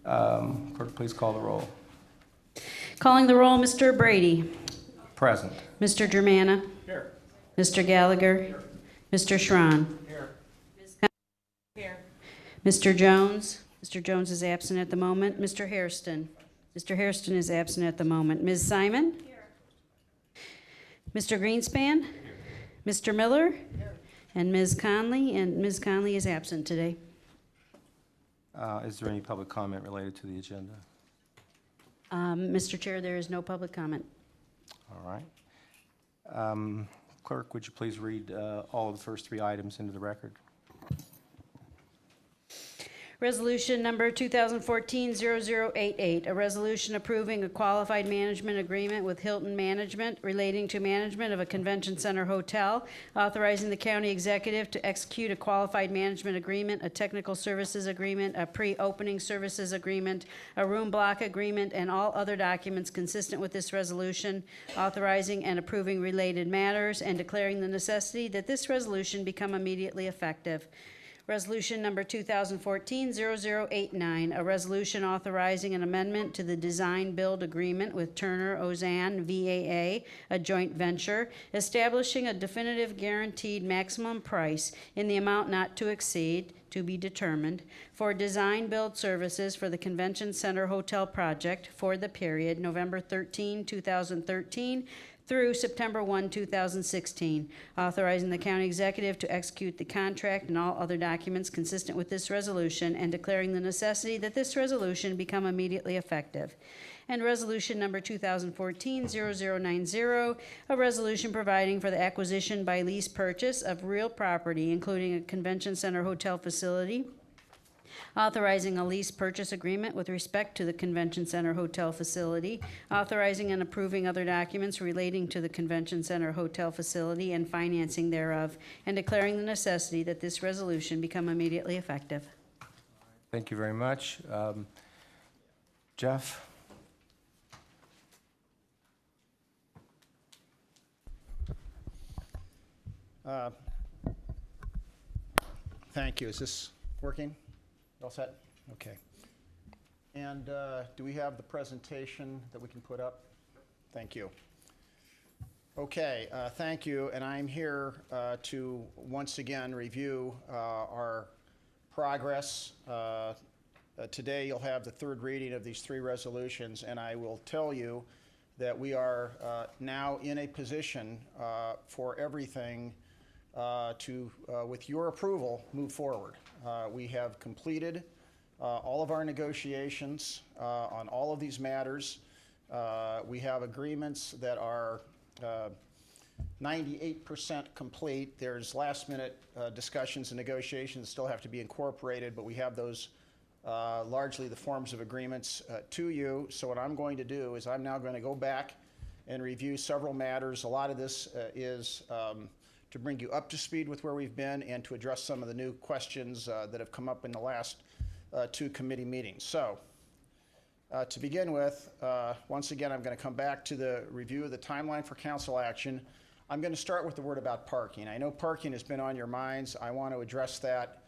Clerk, please call the roll. Calling the roll, Mr. Brady. Present. Mr. Germana. Here. Mr. Gallagher. Here. Mr. Schron. Here. Here. Mr. Jones. Mr. Jones is absent at the moment. Mr. Hairston. Mr. Hairston is absent at the moment. Ms. Simon. Here. Mr. Greenspan. Here. Mr. Miller. Here. And Ms. Conley. And Ms. Conley is absent today. Is there any public comment related to the agenda? Mr. Chair, there is no public comment. All right. Clerk, would you please read all of the first three items into the record? Resolution number 2014-0088, a resolution approving a qualified management agreement with Hilton Management relating to management of a convention center hotel, authorizing the county executive to execute a qualified management agreement, a technical services agreement, a pre-opening services agreement, a room block agreement, and all other documents consistent with this resolution, authorizing and approving related matters, and declaring the necessity that this resolution become immediately effective. Resolution number 2014-0089, a resolution authorizing an amendment to the design-build agreement with Turner Ozanne VAA, a joint venture, establishing a definitive guaranteed maximum price in the amount not to exceed, to be determined, for design-build services for the Convention Center Hotel project for the period November 13, 2013, through September 1, 2016, authorizing the county executive to execute the contract and all other documents consistent with this resolution, and declaring the necessity that this resolution become immediately effective. And resolution number 2014-0090, a resolution providing for the acquisition by lease purchase of real property, including a convention center hotel facility, authorizing a lease purchase agreement with respect to the convention center hotel facility, authorizing and approving other documents relating to the convention center hotel facility and financing thereof, and declaring the necessity that this resolution become immediately effective. Thank you very much. Jeff? Thank you. Is this working? All set? Okay. And do we have the presentation that we can put up? Thank you. Okay, thank you. And I'm here to once again review our progress. Today you'll have the third reading of these three resolutions, and I will tell you that we are now in a position for everything to, with your approval, move forward. We have completed all of our negotiations on all of these matters. We have agreements that are 98% complete. There's last-minute discussions and negotiations that still have to be incorporated, but we have those largely the forms of agreements to you. So what I'm going to do is I'm now going to go back and review several matters. A lot of this is to bring you up to speed with where we've been and to address some of the new questions that have come up in the last two committee meetings. So to begin with, once again, I'm going to come back to the review of the timeline for council action. I'm going to start with the word about parking. I know parking has been on your minds. I want to address that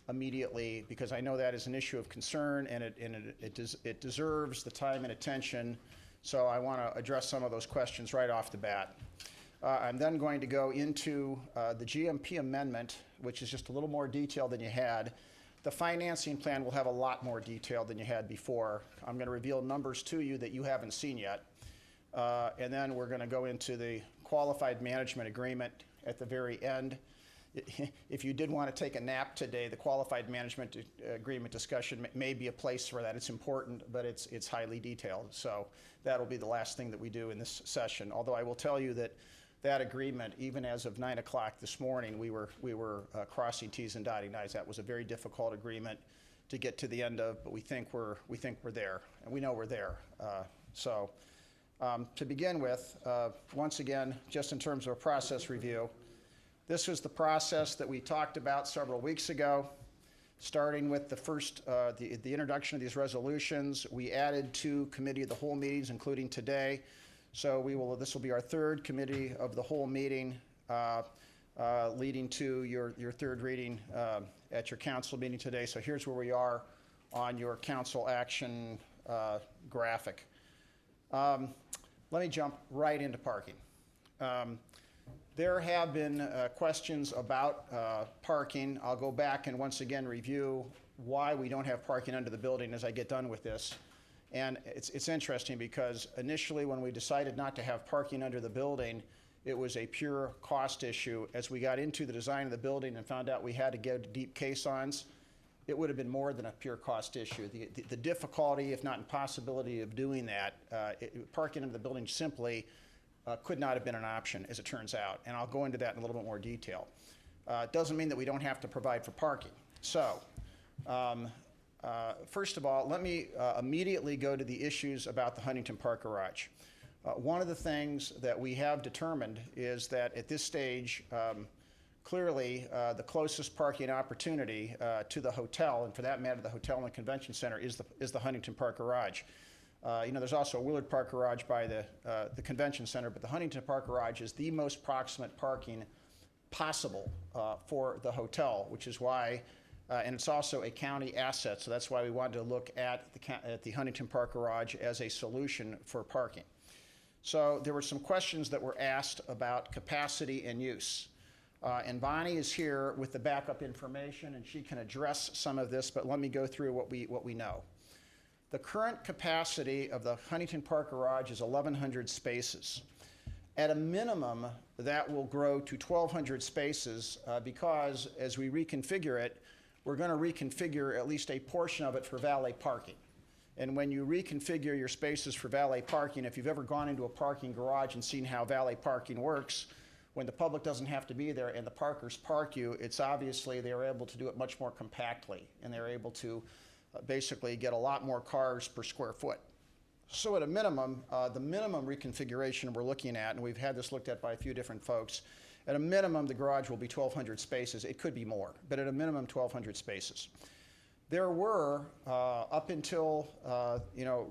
immediately because I know that is an issue of concern, and it deserves the time and attention. So I want to address some of those questions right off the bat. I'm then going to go into the GMP amendment, which is just a little more detailed than you had. The financing plan will have a lot more detail than you had before. I'm going to reveal numbers to you that you haven't seen yet. And then we're going to go into the qualified management agreement at the very end. If you did want to take a nap today, the qualified management agreement discussion may be a place for that. It's important, but it's highly detailed. So that'll be the last thing that we do in this session. Although I will tell you that that agreement, even as of 9 o'clock this morning, we were crossing T's and dotting I's. That was a very difficult agreement to get to the end of, but we think we're there, and we know we're there. To begin with, once again, just in terms of a process review, this was the process that we talked about several weeks ago, starting with the first, the introduction of these resolutions. We added 2 committee of the whole meetings, including today. So this will be our third committee of the whole meeting, leading to your third reading at your council meeting today. So here's where we are on your council action graphic. Let me jump right into parking. There have been questions about parking. I'll go back and once again review why we don't have parking under the building as I get done with this. And it's interesting because initially when we decided not to have parking under the building, it was a pure cost issue. As we got into the design of the building and found out we had to get deep caissons, it would have been more than a pure cost issue. The difficulty, if not impossibility, of doing that, parking under the building simply could not have been an option, as it turns out. And I'll go into that in a little bit more detail. It doesn't mean that we don't have to provide for parking. So, first of all, let me immediately go to the issues about the Huntington Park Garage. One of the things that we have determined is that at this stage, clearly, the closest parking opportunity to the hotel, and for that matter, the hotel and the convention center, is the Huntington Park Garage. There's also a Willard Park Garage by the convention center, but the Huntington Park Garage is the most proximate parking possible for the hotel, which is why, and it's also a county asset, so that's why we wanted to look at the Huntington Park Garage as a solution for parking. So there were some questions that were asked about capacity and use. And Bonnie is here with the backup information, and she can address some of this, but let me go through what we know. The current capacity of the Huntington Park Garage is 1,100 spaces. At a minimum, that will grow to 1,200 spaces because as we reconfigure it, we're going to reconfigure at least a portion of it for valet parking. And when you reconfigure your spaces for valet parking, if you've ever gone into a parking garage and seen how valet parking works, when the public doesn't have to be there and the parkers park you, it's obviously they're able to do it much more compactly, and they're able to basically get a lot more cars per square foot. So at a minimum, the minimum reconfiguration we're looking at, and we've had this looked at by a few different folks, at a minimum the garage will be 1,200 spaces. It could be more, but at a minimum 1,200 spaces. There were, up until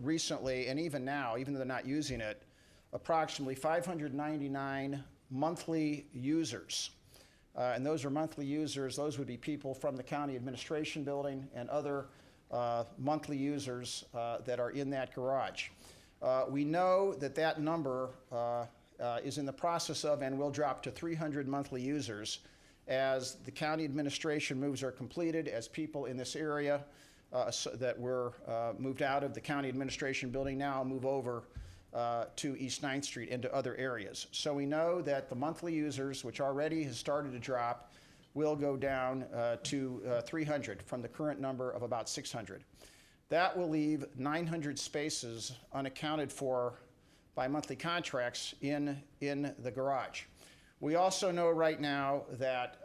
recently, and even now, even though they're not using it, approximately 599 monthly users. And those are monthly users. Those would be people from the county administration building and other monthly users that are in that garage. We know that that number is in the process of and will drop to 300 monthly users as the county administration moves are completed, as people in this area that were moved out of the county administration building now move over to East 9th Street into other areas. So we know that the monthly users, which already has started to drop, will go down to 300 from the current number of about 600. That will leave 900 spaces unaccounted for by monthly contracts in the garage. We also know right now that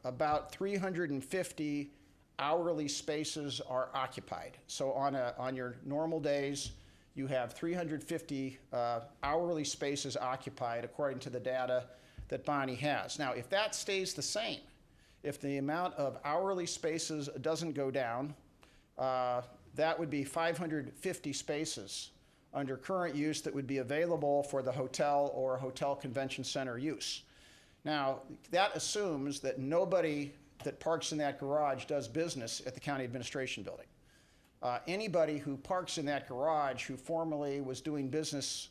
about 350 hourly spaces are occupied. So on your normal days, you have 350 hourly spaces occupied according to the data that Bonnie has. Now, if that stays the same, if the amount of hourly spaces doesn't go down, that would be 550 spaces under current use that would be available for the hotel or hotel convention center use. Now, that assumes that nobody that parks in that garage does business at the county administration building. Anybody who parks in that garage who formerly was doing business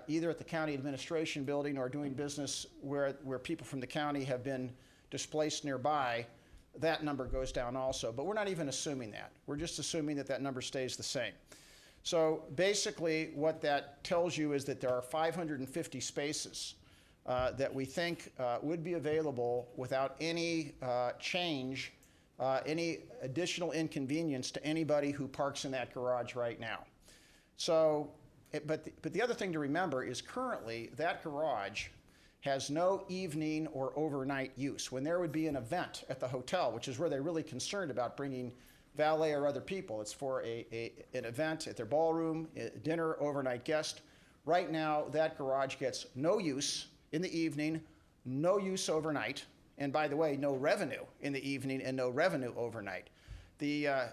either at the county administration building or doing business where people from the county have been displaced nearby, that number goes down also. But we're not even assuming that. We're just assuming that that number stays the same. So basically what that tells you is that there are 550 spaces that we think would be available without any change, any additional inconvenience to anybody who parks in that garage right now. So, but the other thing to remember is currently that garage has no evening or overnight use. When there would be an event at the hotel, which is where they're really concerned about bringing valet or other people, it's for an event at their ballroom, dinner, overnight guest. Right now, that garage gets no use in the evening, no use overnight, and by the way, no revenue in the evening and no revenue overnight.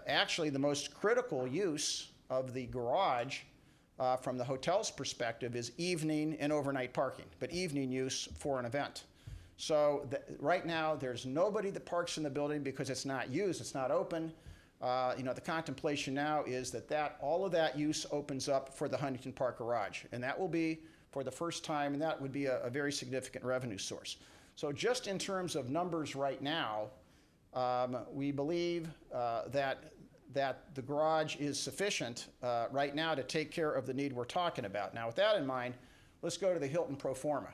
Actually, the most critical use of the garage from the hotel's perspective is evening and overnight parking, but evening use for an event. So right now, there's nobody that parks in the building because it's not used, it's not open. The contemplation now is that all of that use opens up for the Huntington Park Garage. And that will be for the first time, and that would be a very significant revenue source. So just in terms of numbers right now, we believe that the garage is sufficient right now to take care of the need we're talking about. Now, with that in mind, let's go to the Hilton pro forma.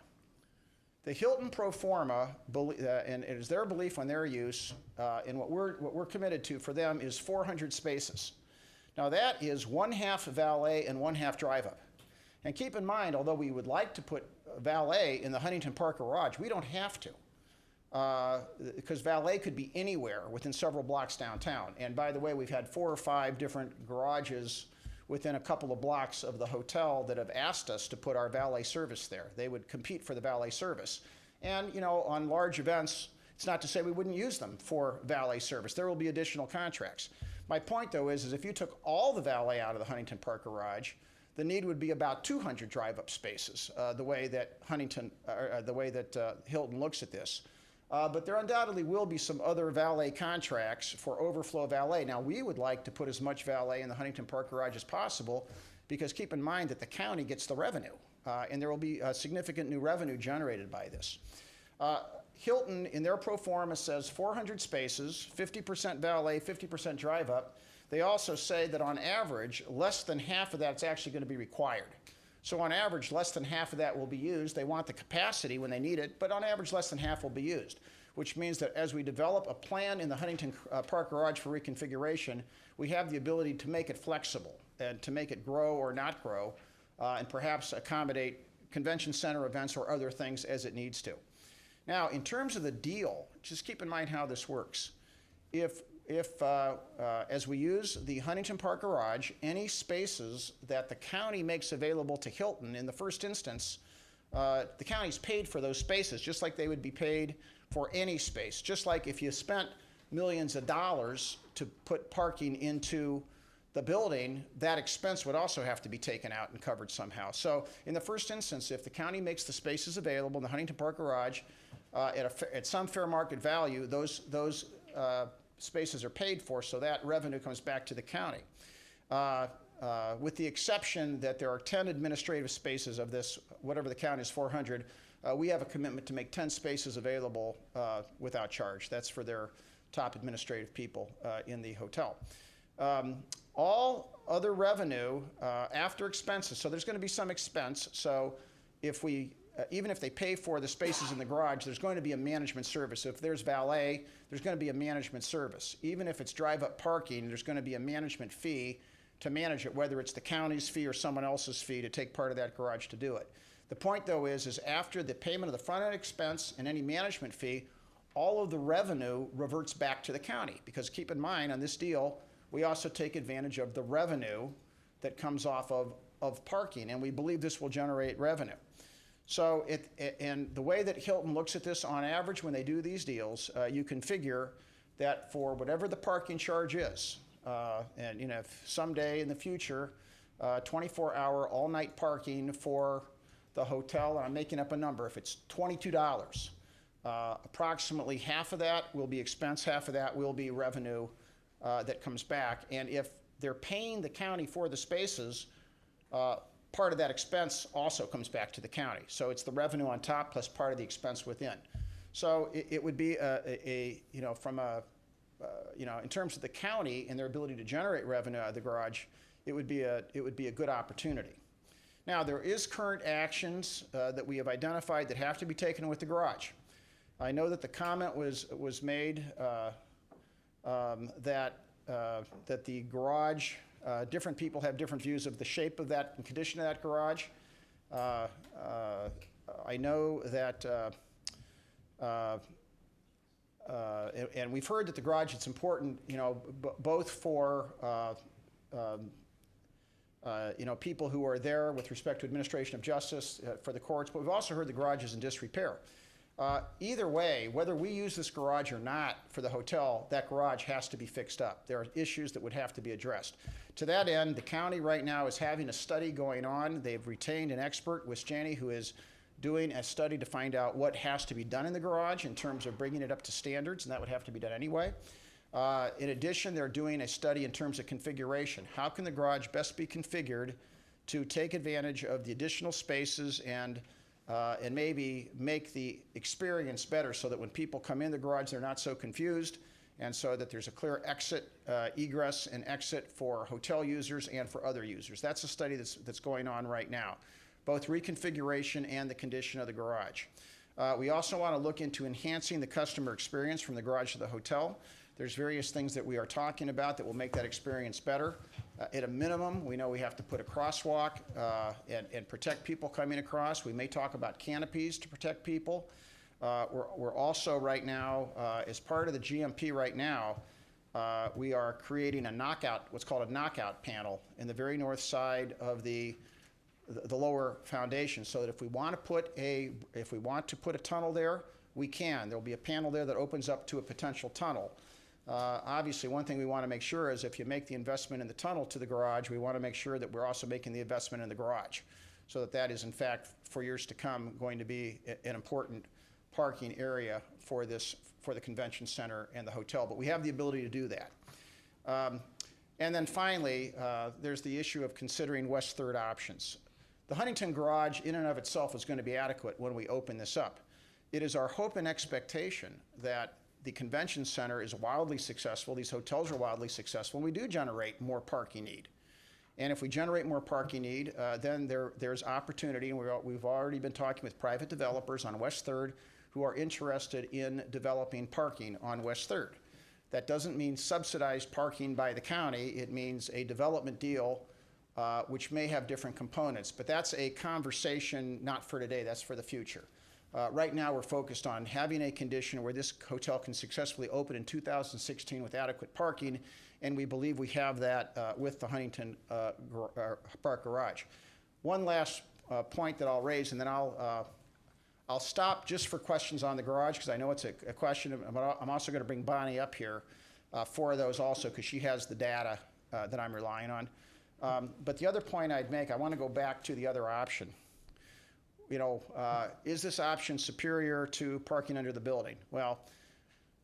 The Hilton pro forma, and it is their belief on their use, and what we're committed to for them is 400 spaces. Now, that is 1/2 valet and 1/2 drive-up. And keep in mind, although we would like to put valet in the Huntington Park Garage, we don't have to. Because valet could be anywhere within several blocks downtown. And by the way, we've had 4 or 5 different garages within a couple of blocks of the hotel that have asked us to put our valet service there. They would compete for the valet service. And, on large events, it's not to say we wouldn't use them for valet service. There will be additional contracts. My point, though, is if you took all the valet out of the Huntington Park Garage, the need would be about 200 drive-up spaces, the way that Hilton looks at this. But there undoubtedly will be some other valet contracts for overflow valet. Now, we would like to put as much valet in the Huntington Park Garage as possible, because keep in mind that the county gets the revenue, and there will be significant new revenue generated by this. Hilton, in their pro forma, says 400 spaces, 50% valet, 50% drive-up. They also say that on average, less than half of that's actually going to be required. So on average, less than half of that will be used. They want the capacity when they need it, but on average, less than half will be used, which means that as we develop a plan in the Huntington Park Garage for reconfiguration, we have the ability to make it flexible and to make it grow or not grow, and perhaps accommodate convention center events or other things as it needs to. Now, in terms of the deal, just keep in mind how this works. If as we use the Huntington Park Garage, any spaces that the county makes available to Hilton, in the first instance, the county's paid for those spaces, just like they would be paid for any space. Just like if you spent millions of dollars to put parking into the building, that expense would also have to be taken out and covered somehow. So in the first instance, if the county makes the spaces available in the Huntington Park Garage at some fair market value, those spaces are paid for, so that revenue comes back to the county. With the exception that there are 10 administrative spaces of this, whatever the count is, 400, we have a commitment to make 10 spaces available without charge. That's for their top administrative people in the hotel. All other revenue after expenses, so there's going to be some expense, so if we even if they pay for the spaces in the garage, there's going to be a management service. If there's valet, there's going to be a management service. Even if it's drive-up parking, there's going to be a management fee to manage it, whether it's the county's fee or someone else's fee to take part of that garage to do it. The point, though, is after the payment of the front-end expense and any management fee, all of the revenue reverts back to the county. Because keep in mind, on this deal, we also take advantage of the revenue that comes off of parking, and we believe this will generate revenue. So, and the way that Hilton looks at this on average when they do these deals, you can figure that for whatever the parking charge is, and if someday in the future, 24-hour all-night parking for the hotel, and I'm making up a number, if it's $22, approximately half of that will be expense, half of that will be revenue that comes back. And if they're paying the county for the spaces, part of that expense also comes back to the county. So it's the revenue on top plus part of the expense within. So it would be in terms of the county and their ability to generate revenue out of the garage, it would be a good opportunity. Now, there is current actions that we have identified that have to be taken with the garage. I know that the comment was made that the garage, different people have different views of the shape of that and condition of that garage. I know that, and we've heard that the garage is important, both for people who are there with respect to administration of justice for the courts, but we've also heard the garage is in disrepair. Either way, whether we use this garage or not for the hotel, that garage has to be fixed up. There are issues that would have to be addressed. To that end, the county right now is having a study going on. They've retained an expert, Wisjani, who is doing a study to find out what has to be done in the garage in terms of bringing it up to standards, and that would have to be done anyway. In addition, they're doing a study in terms of configuration. How can the garage best be configured to take advantage of the additional spaces and maybe make the experience better so that when people come in the garage, they're not so confused, and so that there's a clear exit, egress and exit for hotel users and for other users. That's a study that's going on right now, both reconfiguration and the condition of the garage. We also want to look into enhancing the customer experience from the garage to the hotel. There's various things that we are talking about that will make that experience better. At a minimum, we know we have to put a crosswalk and protect people coming across. We may talk about canopies to protect people. We're also right now, as part of the GMP right now, we are creating a knockout, what's called a knockout panel in the very north side of the lower foundation, so that if we want to put a tunnel there, we can. There'll be a panel there that opens up to a potential tunnel. Obviously, one thing we want to make sure is if you make the investment in the tunnel to the garage, we want to make sure that we're also making the investment in the garage, so that is, in fact, for years to come, going to be an important parking area for the convention center and the hotel. But we have the ability to do that. And then finally, there's the issue of considering West Third options. The Huntington garage in and of itself is going to be adequate when we open this up. It is our hope and expectation that the convention center is wildly successful, these hotels are wildly successful, and we do generate more parking need. And if we generate more parking need, then there's opportunity, and we've already been talking with private developers on West 3rd who are interested in developing parking on West 3rd. That doesn't mean subsidized parking by the county, it means a development deal which may have different components, but that's a conversation not for today, that's for the future. Right now, we're focused on having a condition where this hotel can successfully open in 2016 with adequate parking, and we believe we have that with the Huntington Park Garage. One last point that I'll raise, and then I'll stop just for questions on the garage, because I know it's a question, but I'm also going to bring Bonnie up here for those also, because she has the data that I'm relying on. But the other point I'd make, I want to go back to the other option. You know, is this option superior to parking under the building? Well,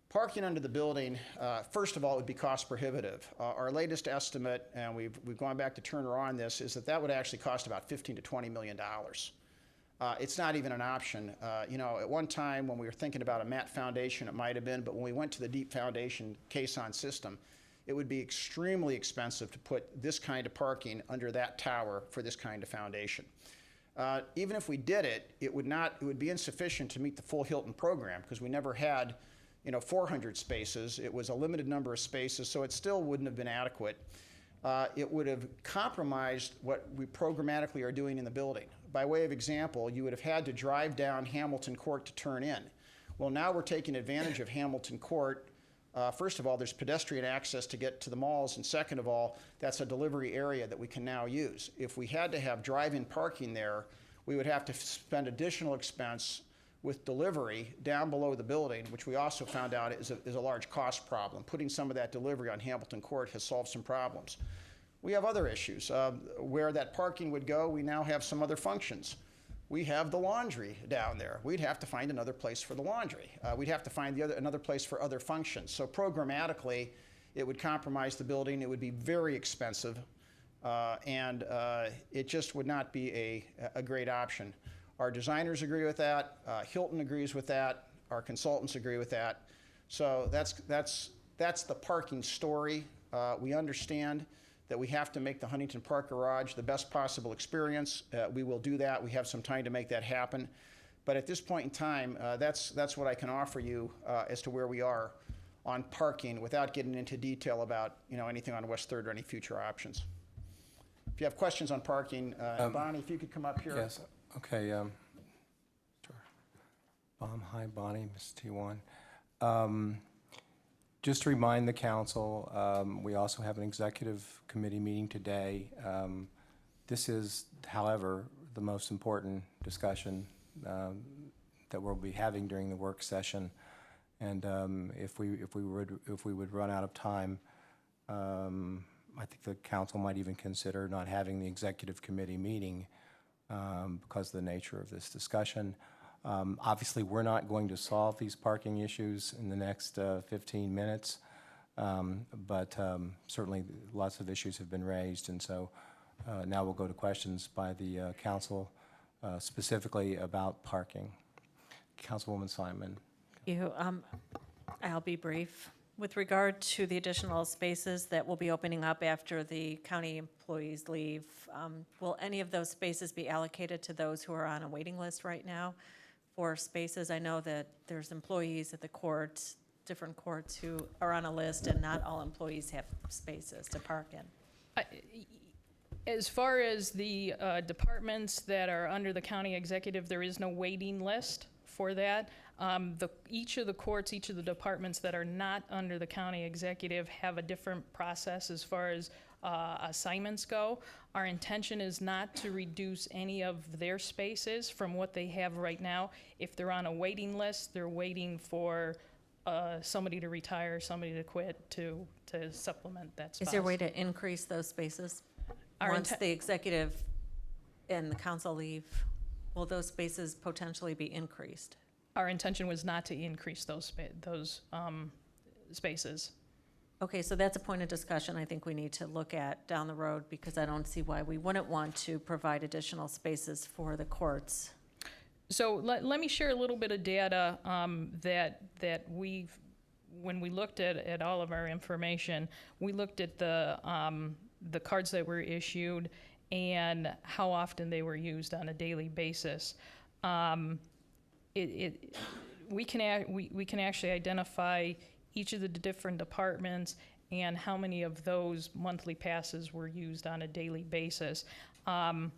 parking under the building, first of all, would be cost prohibitive. Our latest estimate, and we've gone back to Turner on this, is that would actually cost about $15 to $20 million. It's not even an option. You know, at one time when we were thinking about a mat foundation, it might have been, but when we went to the deep foundation caisson system, it would be extremely expensive to put this kind of parking under that tower for this kind of foundation. Even if we did it, it would be insufficient to meet the full Hilton program, because we never had, 400 spaces. It was a limited number of spaces, so it still wouldn't have been adequate. It would have compromised what we programmatically are doing in the building. By way of example, you would have had to drive down Hamilton Court to turn in. Well, now we're taking advantage of Hamilton Court. First of all, there's pedestrian access to get to the malls, and second of all, that's a delivery area that we can now use. If we had to have drive-in parking there, we would have to spend additional expense with delivery down below the building, which we also found out is a large cost problem. Putting some of that delivery on Hamilton Court has solved some problems. We have other issues. Where that parking would go, we now have some other functions. We have the laundry down there. We'd have to find another place for the laundry. We'd have to find another place for other functions. So programmatically, it would compromise the building. It would be very expensive, and it just would not be a great option. Our designers agree with that. Hilton agrees with that. Our consultants agree with that. So that's the parking story. We understand that we have to make the Huntington Park Garage the best possible experience. We will do that. We have some time to make that happen. But at this point in time, that's what I can offer you as to where we are on parking without getting into detail about anything on West 3rd or any future options. If you have questions on parking, Bonnie, if you could come up here. Yes, okay. Sure. Hi, Bonnie, Ms. T1. Just to remind the council, we also have an executive committee meeting today. This is, however, the most important discussion that we'll be having during the work session. And if we would run out of time, I think the council might even consider not having the executive committee meeting because of the nature of this discussion. Obviously, we're not going to solve these parking issues in the next 15 minutes, But certainly, lots of issues have been raised, and so now we'll go to questions by the council, specifically about parking. Councilwoman Simon. I'll be brief. With regard to the additional spaces that will be opening up after the county employees leave, will any of those spaces be allocated to those who are on a waiting list right now for spaces? I know that there's employees at the courts, different courts, who are on a list, and not all employees have spaces to park in. As far as the departments that are under the county executive, there is no waiting list for that. Each of the courts, each of the departments that are not under the county executive have a different process as far as assignments go. Our intention is not to reduce any of their spaces from what they have right now. If they're on a waiting list, they're waiting for somebody to retire, somebody to quit to supplement that space. Is there a way to increase those spaces? Once the executive and the council leave, will those spaces potentially be increased? Our intention was not to increase those spaces. Okay, so that's a point of discussion I think we need to look at down the road, because I don't see why we wouldn't want to provide additional spaces for the courts. So let me share a little bit of data that when we looked at all of our information, we looked at the cards that were issued and how often they were used on a daily basis. We can actually identify each of the different departments and how many of those monthly passes were used on a daily basis. I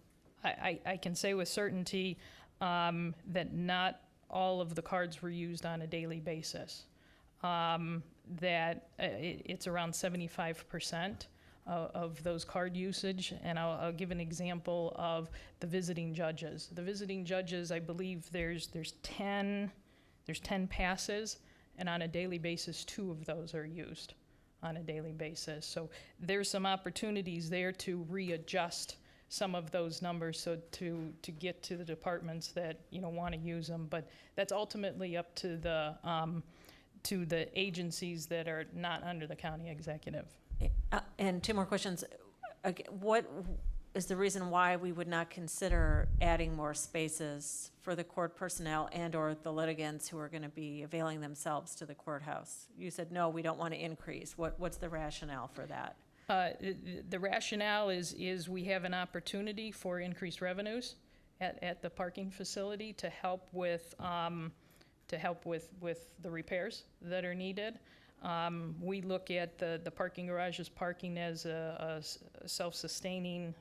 can say with certainty that not all of the cards were used on a daily basis. It's around 75% of those card usage, and I'll give an example of the visiting judges. The visiting judges, I believe there's 10 passes, and on a daily basis, 2 of those are used on a daily basis. So there's some opportunities there to readjust some of those numbers so to get to the departments that want to use them. But that's ultimately up to the agencies that are not under the county executive. And 2 more questions. What is the reason why we would not consider adding more spaces for the court personnel and/or the litigants who are going to be availing themselves to the courthouse? You said, no, we don't want to increase. What's the rationale for that? The rationale is we have an opportunity for increased revenues at the parking facility to help with the repairs that are needed. We look at the parking garages parking as a self-sustaining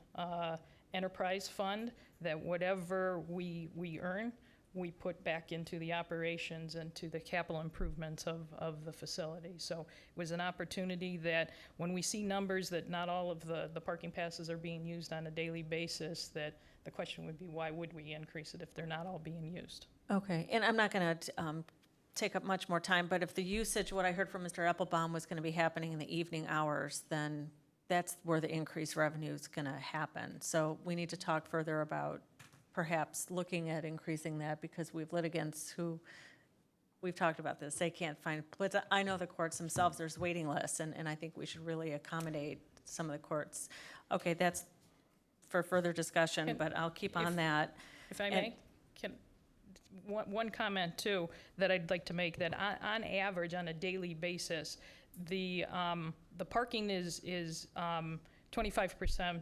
enterprise fund, that whatever we earn, we put back into the operations and to the capital improvements of the facility. So it was an opportunity that when we see numbers that not all of the parking passes are being used on a daily basis, that the question would be, why would we increase it if they're not all being used? Okay, and I'm not going to take up much more time, but if the usage, what I heard from Mr. Applebaum, was going to be happening in the evening hours, then that's where the increased revenue is going to happen. So we need to talk further about perhaps looking at increasing that, because we have litigants who, we've talked about this, they can't find, but I know the courts themselves, there's waiting lists, and I think we should really accommodate some of the courts. Okay, that's for further discussion, but I'll keep on that. If I may, one comment too that I'd like to make, that on average, on a daily basis, the parking is 25%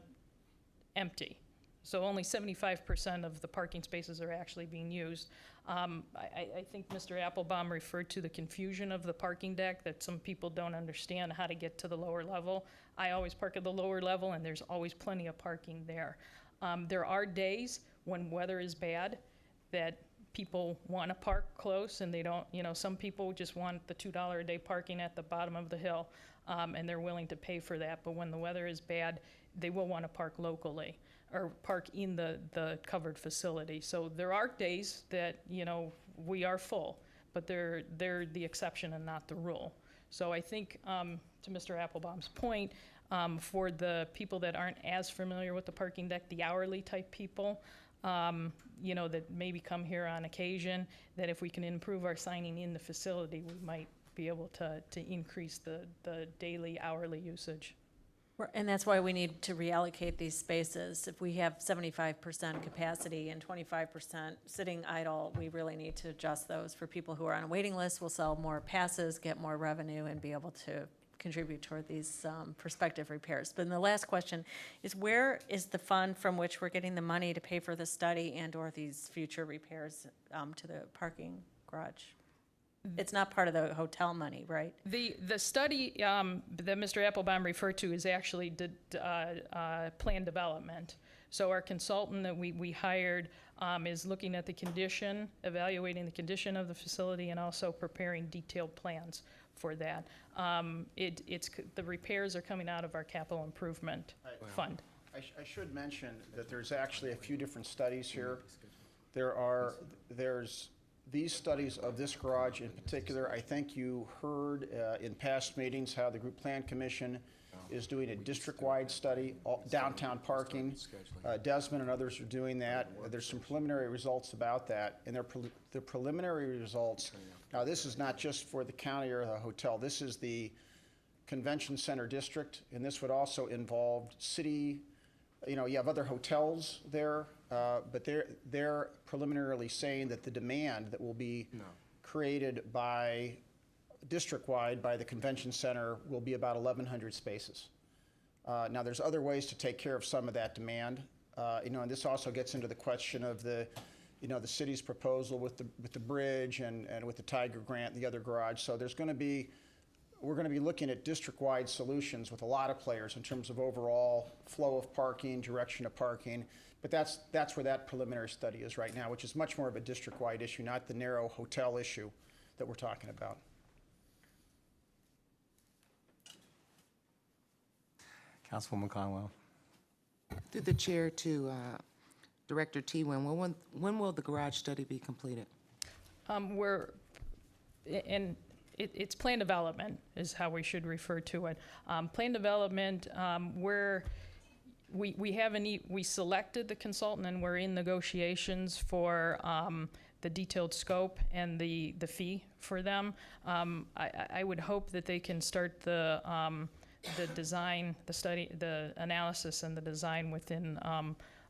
empty. So only 75% of the parking spaces are actually being used. I think Mr. Applebaum referred to the confusion of the parking deck, that some people don't understand how to get to the lower level. I always park at the lower level, and there's always plenty of parking there. There are days when weather is bad that people want to park close, and they don't, some people just want the $2 a day parking at the bottom of the hill, and they're willing to pay for that. But when the weather is bad, they will want to park locally or park in the covered facility. So there are days that, we are full, but they're the exception and not the rule. So I think, to Mr. Applebaum's point, for the people that aren't as familiar with the parking deck, the hourly type people, that maybe come here on occasion, that if we can improve our signing in the facility, we might be able to increase the daily, hourly usage. And that's why we need to reallocate these spaces. If we have 75% capacity and 25% sitting idle, we really need to adjust those for people who are on a waiting list. We'll sell more passes, get more revenue, and be able to contribute toward these prospective repairs. But then the last question is, where is the fund from which we're getting the money to pay for the study and/or these future repairs to the parking garage? It's not part of the hotel money, right? The study that Mr. Applebaum referred to is actually plan development. So our consultant that we hired is looking at the condition, evaluating the condition of the facility, and also preparing detailed plans for that. The repairs are coming out of our capital improvement fund. I should mention that there's actually a few different studies here. There's these studies of this garage in particular. I think you heard in past meetings how the Group Plan Commission is doing a district-wide study, downtown parking. Desmond and others are doing that. There's some preliminary results about that, and the preliminary results, now this is not just for the county or the hotel, this is the convention center district, and this would also involve city, you have other hotels there, but they're preliminarily saying that the demand that will be created by district-wide by the convention center will be about 1,100 spaces. Now, there's other ways to take care of some of that demand, and this also gets into the question of the city's proposal with the bridge and with the Tiger Grant and the other garage. So we're going to be looking at district-wide solutions with a lot of players in terms of overall flow of parking, direction of parking. But that's where that preliminary study is right now, which is much more of a district-wide issue, not the narrow hotel issue that we're talking about. Councilwoman Conwell. Through the chair to Director T-Win, when will the garage study be completed? It's plan development is how we should refer to it. Plan development, where we selected the consultant and we're in negotiations for the detailed scope and the fee for them. I would hope that they can start the design, the study, the analysis and the design within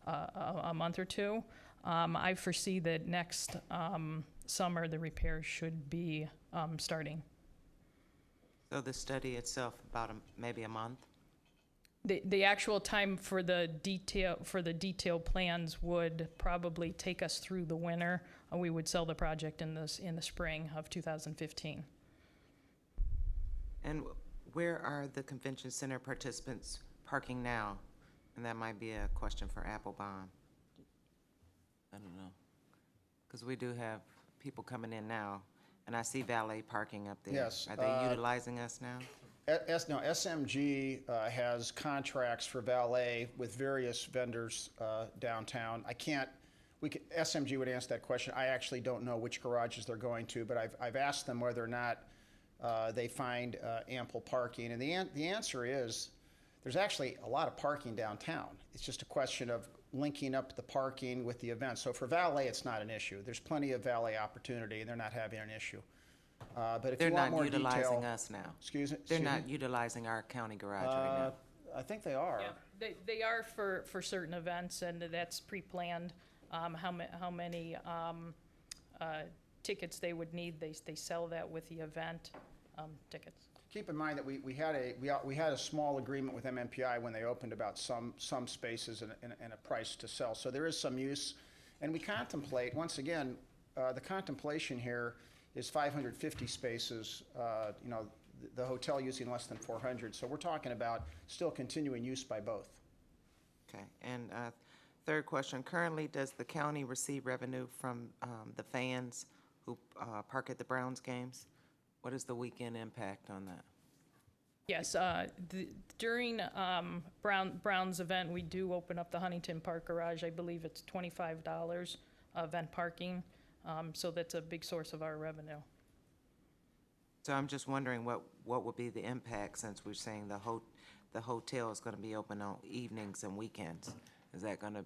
a month or two. I foresee that next summer the repairs should be starting. So the study itself, about maybe a month? The actual time for the detailed plans would probably take us through the winter. We would sell the project in the spring of 2015. And where are the convention center participants parking now? And that might be a question for Applebaum. I don't know. Because we do have people coming in now, and I see valet parking up there. Yes. Are they utilizing us now? No, SMG has contracts for valet with various vendors downtown. SMG would answer that question. I actually don't know which garages they're going to, but I've asked them whether or not they find ample parking. And the answer is there's actually a lot of parking downtown. It's just a question of linking up the parking with the event. So for valet, it's not an issue. There's plenty of valet opportunity, and they're not having an issue. But if They're you want not more utilizing detail, us now. Excuse me. They're not utilizing our county garage right now. I think they are. Yeah, they are for certain events, and that's pre-planned. How many tickets they would need, they sell that with the event tickets. Keep in mind that we had a small agreement with MMPI when they opened about some spaces and a price to sell. So there is some use, and we contemplate, once again, the contemplation here is 550 spaces. The hotel using less than 400. So we're talking about still continuing use by both. Okay, and third question, currently does the county receive revenue from the fans who park at the Browns games? What is the weekend impact on that? Yes, during Brown's event, we do open up the Huntington Park Garage. I believe it's $25 event parking, so that's a big source of our revenue. So I'm just wondering what would be the impact, since we're saying the hotel is going to be open on evenings and weekends. Is that going to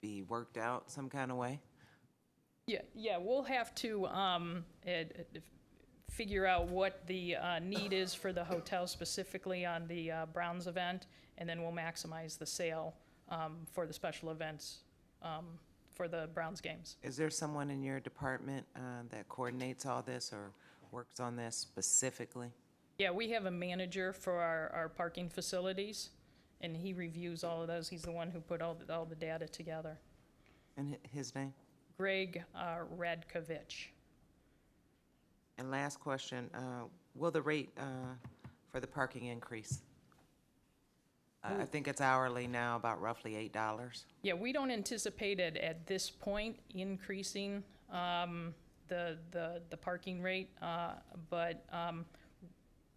be worked out some kind of way? Yeah, we'll have to, figure out what the need is for the hotel specifically on the Browns event, and then we'll maximize the sale for the special events for the Browns games. Is there someone in your department that coordinates all this or works on this specifically? Yeah, we have a manager for our parking facilities, and he reviews all of those. He's the one who put all the data together. And his name? Greg Radkovich. And last question, will the rate for the parking increase? I think it's hourly now, about roughly $8. Yeah, we don't anticipate it at this point increasing the parking rate, but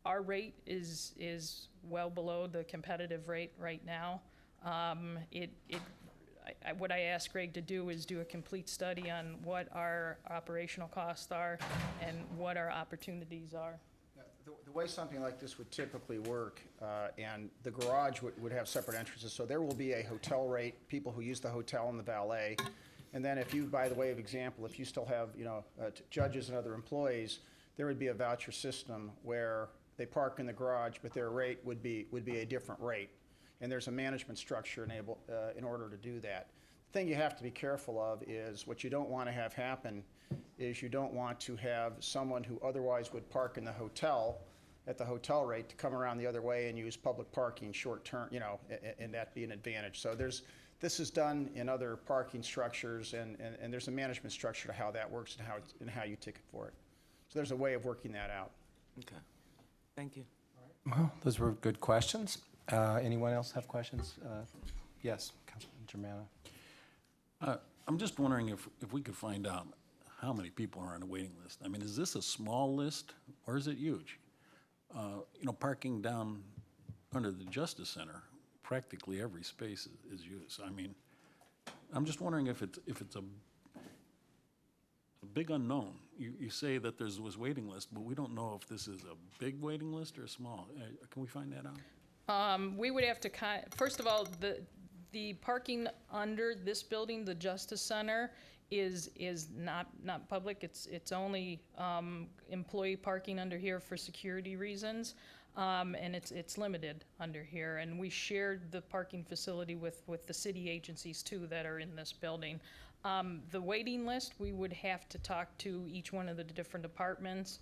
our rate is well below the competitive rate right now. What I asked Greg to do is do a complete study on what our operational costs are and what our opportunities are. The way something like this would typically work, and the garage would have separate entrances, so there will be a hotel rate, people who use the hotel and the valet. And then if you, by the way of example, if you still have, judges and other employees, there would be a voucher system where they park in the garage, but their rate would be a different rate. And there's a management structure in order to do that. The thing you have to be careful of is what you don't want to have happen is you don't want to have someone who otherwise would park in the hotel at the hotel rate to come around the other way and use public parking short term, and that be an advantage. So this is done in other parking structures, and there's a management structure to how that works and how you ticket for it. So there's a way of working that out. Okay, thank you. Well, those were good questions. Anyone else have questions? Yes, Councilman Germano. I'm just wondering if we could find out how many people are on the waiting list. I mean, is this a small list or is it huge? Parking down under the Justice Center, practically every space is used. I mean, I'm just wondering if it's a big unknown. You say that there was waiting list, but we don't know if this is a big waiting list or a small. Can we find that out? We would have to, first of all, the parking under this building, the Justice Center, is not public. It's only employee parking under here for security reasons, and it's limited under here. And we shared the parking facility with the city agencies too that are in this building. The waiting list, we would have to talk to each one of the different departments.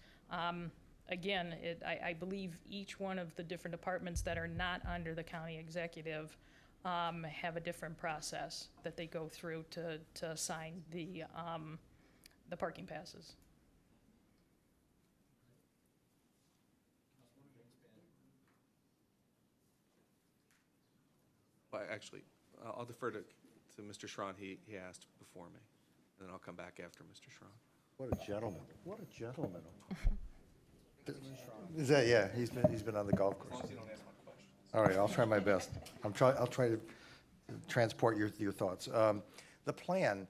Again, I believe each one of the different departments that are not under the county executive have a different process that they go through to assign the parking passes. Well, actually, I'll defer to Mr. Schron. He asked before me, and then I'll come back after Mr. Schron. What a gentleman. What a gentleman. Is that, yeah, he's been on the golf course. All right, I'll try my best. I'll try to transport your thoughts. The plan,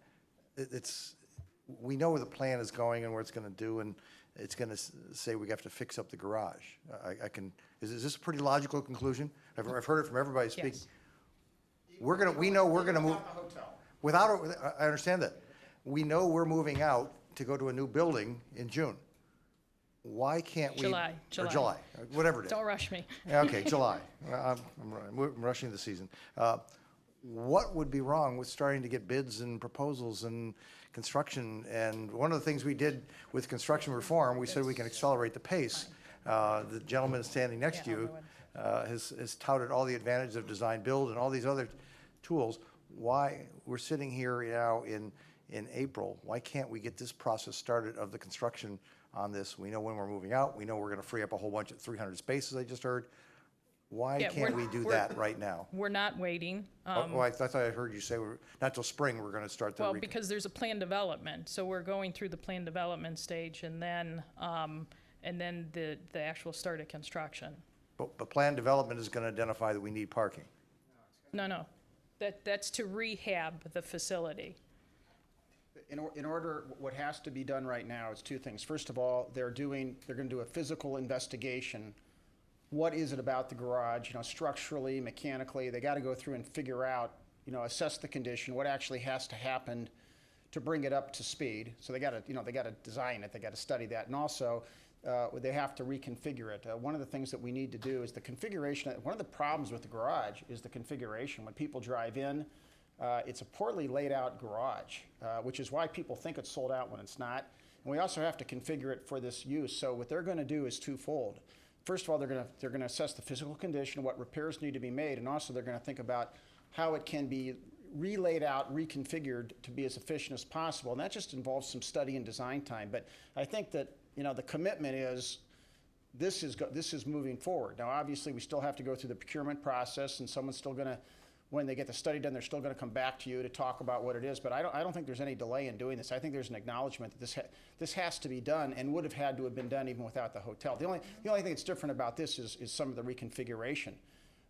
we know where the plan is going and where it's going to do, and it's going to say we have to fix up the garage. Is this a pretty logical conclusion? I've heard it from everybody speaking. Yes. We know we're going to move. I understand that. We know we're moving out to go to a new building in June. Why can't we? July. Or July, whatever it is. Don't rush me. Okay, July. I'm rushing the season. What would be wrong with starting to get bids and proposals and construction? And one of the things we did with construction reform, we said we can accelerate the pace. The gentleman standing next to you has touted all the advantages of design build and all these other tools. Why, we're sitting here now in April, why can't we get this process started of the construction on this? We know when we're moving out. We know we're going to free up a whole bunch of 300 spaces I just heard. Why Yeah, can't we do that right now? We're not waiting. I thought I heard you say not till spring we're going to start the. Well, because there's a plan development, so we're going through the plan development stage and then the actual start of construction. But plan development is going to identify that we need parking. No. That's to rehab the facility. In order, what has to be done right now is two things. First of all, they're going to do a physical investigation. What is it about the garage, structurally, mechanically? They got to go through and figure out, assess the condition, what actually has to happen to bring it up to speed. So they got to design it. They got to study that, and also they have to reconfigure it. One of the things that we need to do is the configuration. One of the problems with the garage is the configuration. When people drive in, it's a poorly laid out garage, which is why people think it's sold out when it's not. And we also have to configure it for this use. So what they're going to do is twofold. First of all, they're going to assess the physical condition, what repairs need to be made, and also they're going to think about how it can be relaid out, reconfigured to be as efficient as possible. And that just involves some study and design time. But I think that, you know, the commitment is this is moving forward. Now, obviously, we still have to go through the procurement process, and someone's still going to, when they get the study done, they're still going to come back to you to talk about what it is. But I don't think there's any delay in doing this. I think there's an acknowledgement that this has to be done and would have had to have been done even without the hotel. The only thing that's different about this is some of the reconfiguration.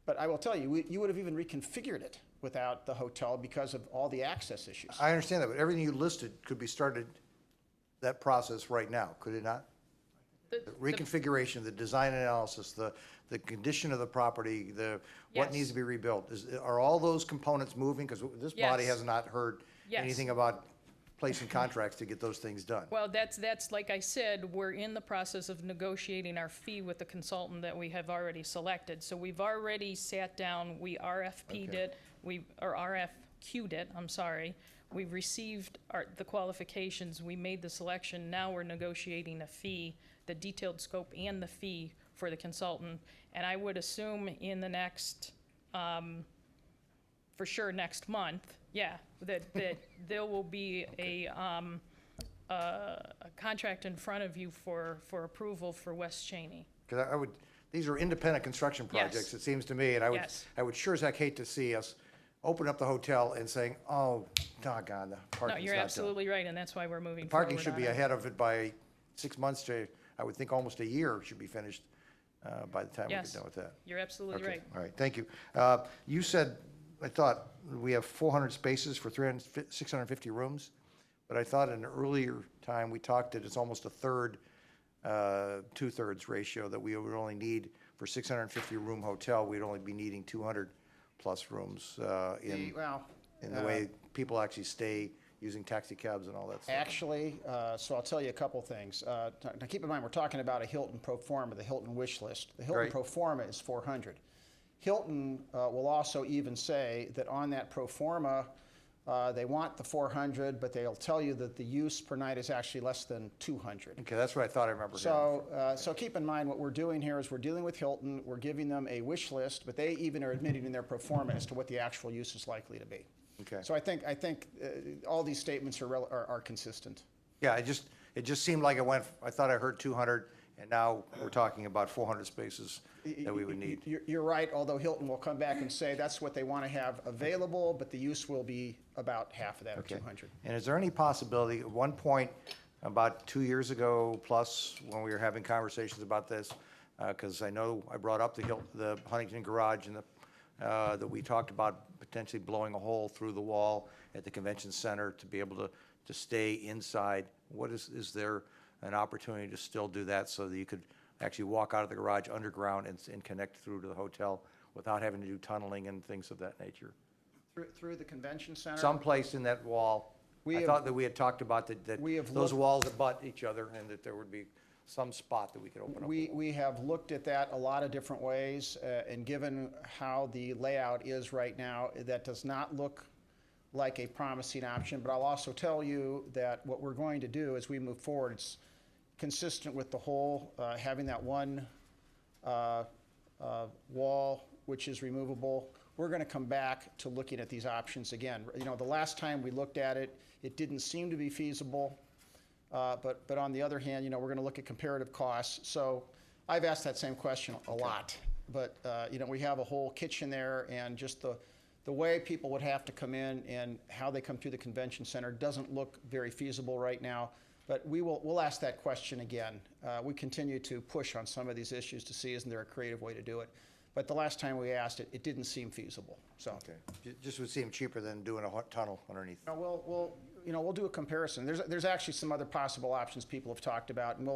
But I will tell you, you would have even reconfigured it without the hotel because of all the access issues. I understand that, but everything you listed could be started, that process right now, could it not? The reconfiguration, the design analysis, the condition of the property, what Yes. needs to be rebuilt. Are all those components moving? Because this body Yes. has not heard Yes. anything about placing contracts to get those things done. Well, that's like I said, we're in the process of negotiating our fee with the consultant that we have already selected. So we've already sat down, we RFP'd Okay. it, or RFQ'd it, I'm sorry. We've received the qualifications, we made the selection, now we're negotiating a fee, the detailed scope and the fee for the consultant. And I would assume in the next, for sure next month, yeah, that there will be a contract in front of you for approval for West Cheney. Because these are independent construction Yes. projects, it seems to me, and Yes. I would sure as heck hate to see us open up the hotel and saying, oh, doggone, the No, parking's you're not done. absolutely right, and that's why we're moving forward Parking should on be it. ahead of it by 6 months to, I would think, almost a year should be finished by the time we get Yes. done with that. You're absolutely Okay, right. all right, thank you. You said, I thought, we have 400 spaces for 650 rooms, but I thought in an earlier time, we talked that it's almost a third, two-thirds ratio that we would only need for 650-room hotel. We'd only be needing 200-plus rooms in the way people actually stay using taxi cabs and all that stuff. Actually, so I'll tell you a couple things. Now keep in mind, we're talking about a Hilton pro forma, the Hilton wish list. The Hilton Right. pro forma is 400. Hilton will also even say that on that pro forma, they want the 400, but they'll tell you that the use per night is actually less than 200. Okay, that's what I thought I remember hearing. So keep in mind, what we're doing here is we're dealing with Hilton, we're giving them a wish list, but they even are admitting in their pro forma as to what the actual use is likely to be. Okay. So I think all these statements are consistent. Yeah, it just seemed like I thought I heard 200, and now we're talking about 400 spaces that we would need. You're right, although Hilton will come back and say that's what they want to have available, but the use will be about half of that, or Okay. 200. And is there any possibility, at one point, about 2 years ago plus, when we were having conversations about this, because I know I brought up the Huntington Garage and that we talked about potentially blowing a hole through the wall at the convention center to be able to stay inside. Is there an opportunity to still do that so that you could actually walk out of the garage underground and connect through to the hotel without having to do tunneling and things of that nature? Through the convention center? Someplace in that wall, I thought that we had talked about that we have those looked- walls abut each other and that there would be some spot that we could open up. We have looked at that a lot of different ways, and given how the layout is right now, that does not look like a promising option. But I'll also tell you that what we're going to do as we move forward, it's consistent with the whole, having that one wall which is removable. We're going to come back to looking at these options again. You know, the last time we looked at it, it didn't seem to be feasible. But on the other hand, you know, we're going to look at comparative costs. So I've asked that same question a lot. But, you know, we have a whole kitchen there, and just the way people would have to come in and how they come through the convention center doesn't look very feasible right now. But we'll ask that question again. We continue to push on some of these issues to see, isn't there a creative way to do it? But the last time we asked it, it didn't seem feasible, so. Okay, just would seem cheaper than doing a tunnel underneath. No, we'll do a comparison. There's actually some other possible options people have talked about, and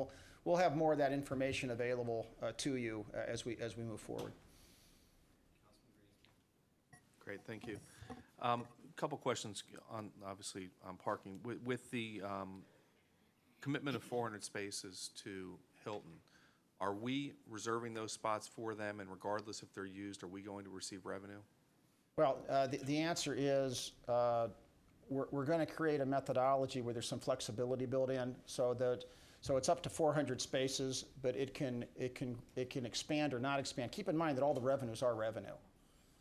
we'll have more of that information available to you as we move forward. Great, thank you. Couple questions on, obviously, on parking. With the commitment of 400 spaces to Hilton, are we reserving those spots for them, and regardless if they're used, are we going to receive revenue? Well, the answer is, we're going to create a methodology where there's some flexibility built in, so it's up to 400 spaces, but it can expand or not expand. Keep in mind that all the revenues are revenue.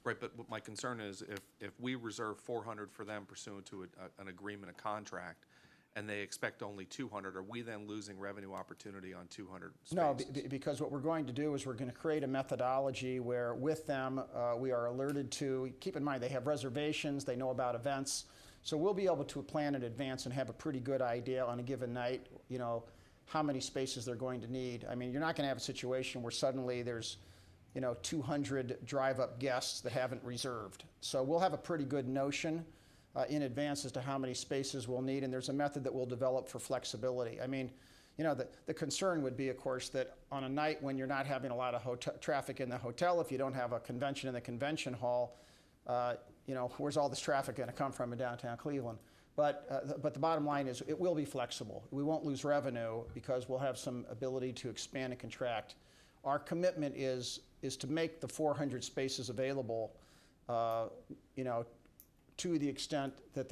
Right, but what my concern is if we reserve 400 for them pursuant to an agreement, a contract, and they expect only 200, are we then losing revenue opportunity on 200 spaces? No, because what we're going to do is we're going to create a methodology where with them, we are alerted to, keep in mind, they have reservations, they know about events, so we'll be able to plan in advance and have a pretty good idea on a given night, how many spaces they're going to need. I mean, you're not going to have a situation where suddenly there's 200 drive-up guests that haven't reserved. So we'll have a pretty good notion in advance as to how many spaces we'll need, and there's a method that we'll develop for flexibility. I mean, the concern would be, of course, that on a night when you're not having a lot of traffic in the hotel, if you don't have a convention in the convention hall, where's all this traffic going to come from in downtown Cleveland? But the bottom line is it will be flexible. We won't lose revenue because we'll have some ability to expand and contract. Our commitment is to make the 400 spaces available, to the extent that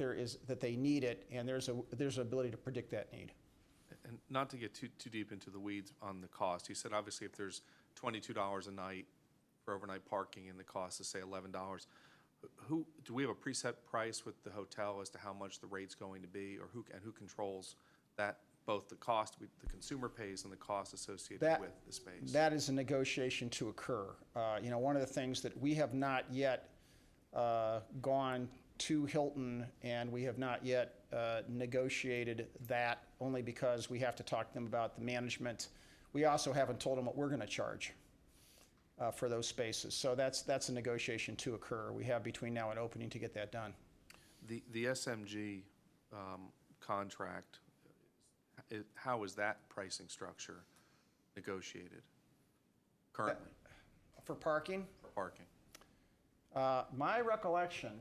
they need it, and there's an ability to predict that need. And not to get too deep into the weeds on the cost, you said obviously if there's $22 a night for overnight parking and the cost is say $11, do we have a preset price with the hotel as to how much the rate's going to be, or who controls that, both the cost the consumer pays and the cost associated with the space? That is a negotiation to occur. One of the things that we have not yet gone to Hilton, and we have not yet negotiated that, only because we have to talk to them about the management. We also haven't told them what we're going to charge for those spaces. So that's a negotiation to occur. We have between now and opening to get that done. The SMG contract, how is that pricing structure negotiated currently? For parking? For parking. My recollection,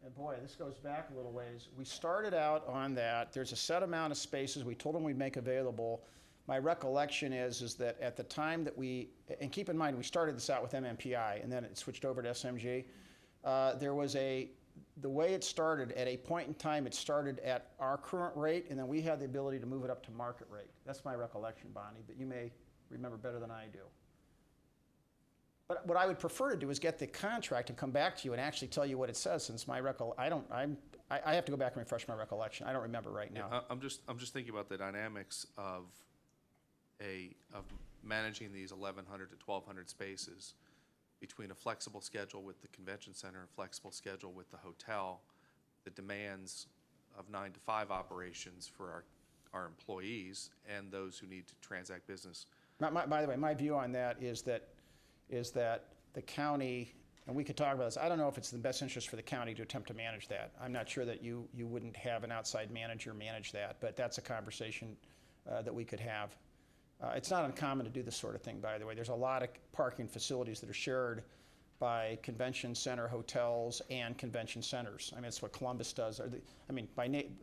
and boy, this goes back a little ways, we started out on that. There's a set amount of spaces we told them we'd make available. My recollection is that at the time that and keep in mind, we started this out with MMPI, and then it switched over to SMG. The way it started, at a point in time, it started at our current rate, and then we had the ability to move it up to market rate. That's my recollection, Bonnie, but you may remember better than I do. But what I would prefer to do is get the contract and come back to you and actually tell you what it says, since I have to go back and refresh my recollection. I don't remember right now. I'm just thinking about the dynamics of managing these 1,100 to 1,200 spaces between a flexible schedule with the convention center and flexible schedule with the hotel, the demands of 9 to 5 operations for our employees and those who need to transact business. By the way, my view on that is that the county, and we could talk about this, I don't know if it's in the best interest for the county to attempt to manage that. I'm not sure that you wouldn't have an outside manager manage that, but that's a conversation that we could have. It's not uncommon to do this sort of thing, by the way. There's a lot of parking facilities that are shared by convention center hotels and convention centers. I mean, it's what Columbus does.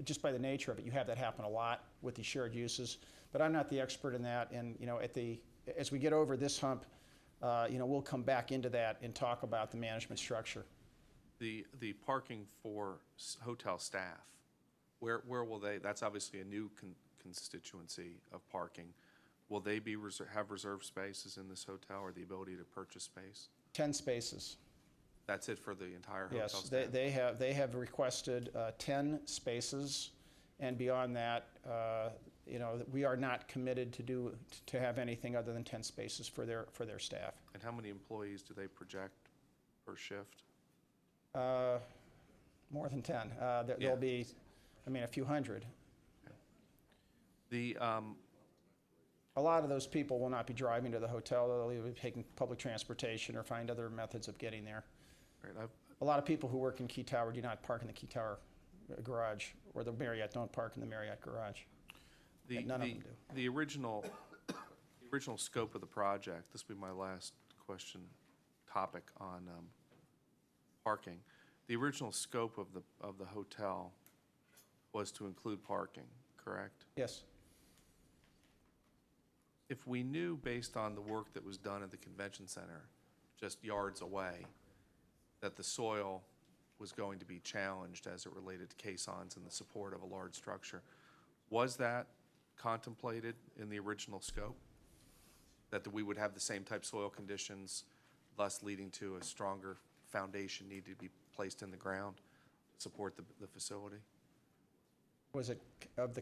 Just by the nature of it, you have that happen a lot with the shared uses. But I'm not the expert in that, and as we get over this hump, we'll come back into that and talk about the management structure. The parking for hotel staff, where will they? That's obviously a new constituency of parking. Will they have reserved spaces in this hotel, or the ability to purchase space? 10 spaces. That's it for the entire hotel Yes, staff? they have requested 10 spaces, and beyond that, we are not committed to have anything other than 10 spaces for their staff. And how many employees do they project per shift? More than 10. There'll be, a few hundred. Okay. A lot of those people will not be driving to the hotel. They'll either be taking public transportation or find other methods of getting there. Right, a lot of people who work in Key Tower do not park in the Key Tower garage, or the Marriott don't park in the Marriott garage. None of them do. The original scope of the project, this will be my last topic on parking. The original scope of the hotel was to include parking, correct? Yes. if we knew based on the work that was done at the convention center, just yards away, that the soil was going to be challenged as it related to caissons and the support of a large structure, was that contemplated in the original scope? That we would have the same type soil conditions, thus leading to a stronger foundation needed to be placed in the ground to support the facility? Was it of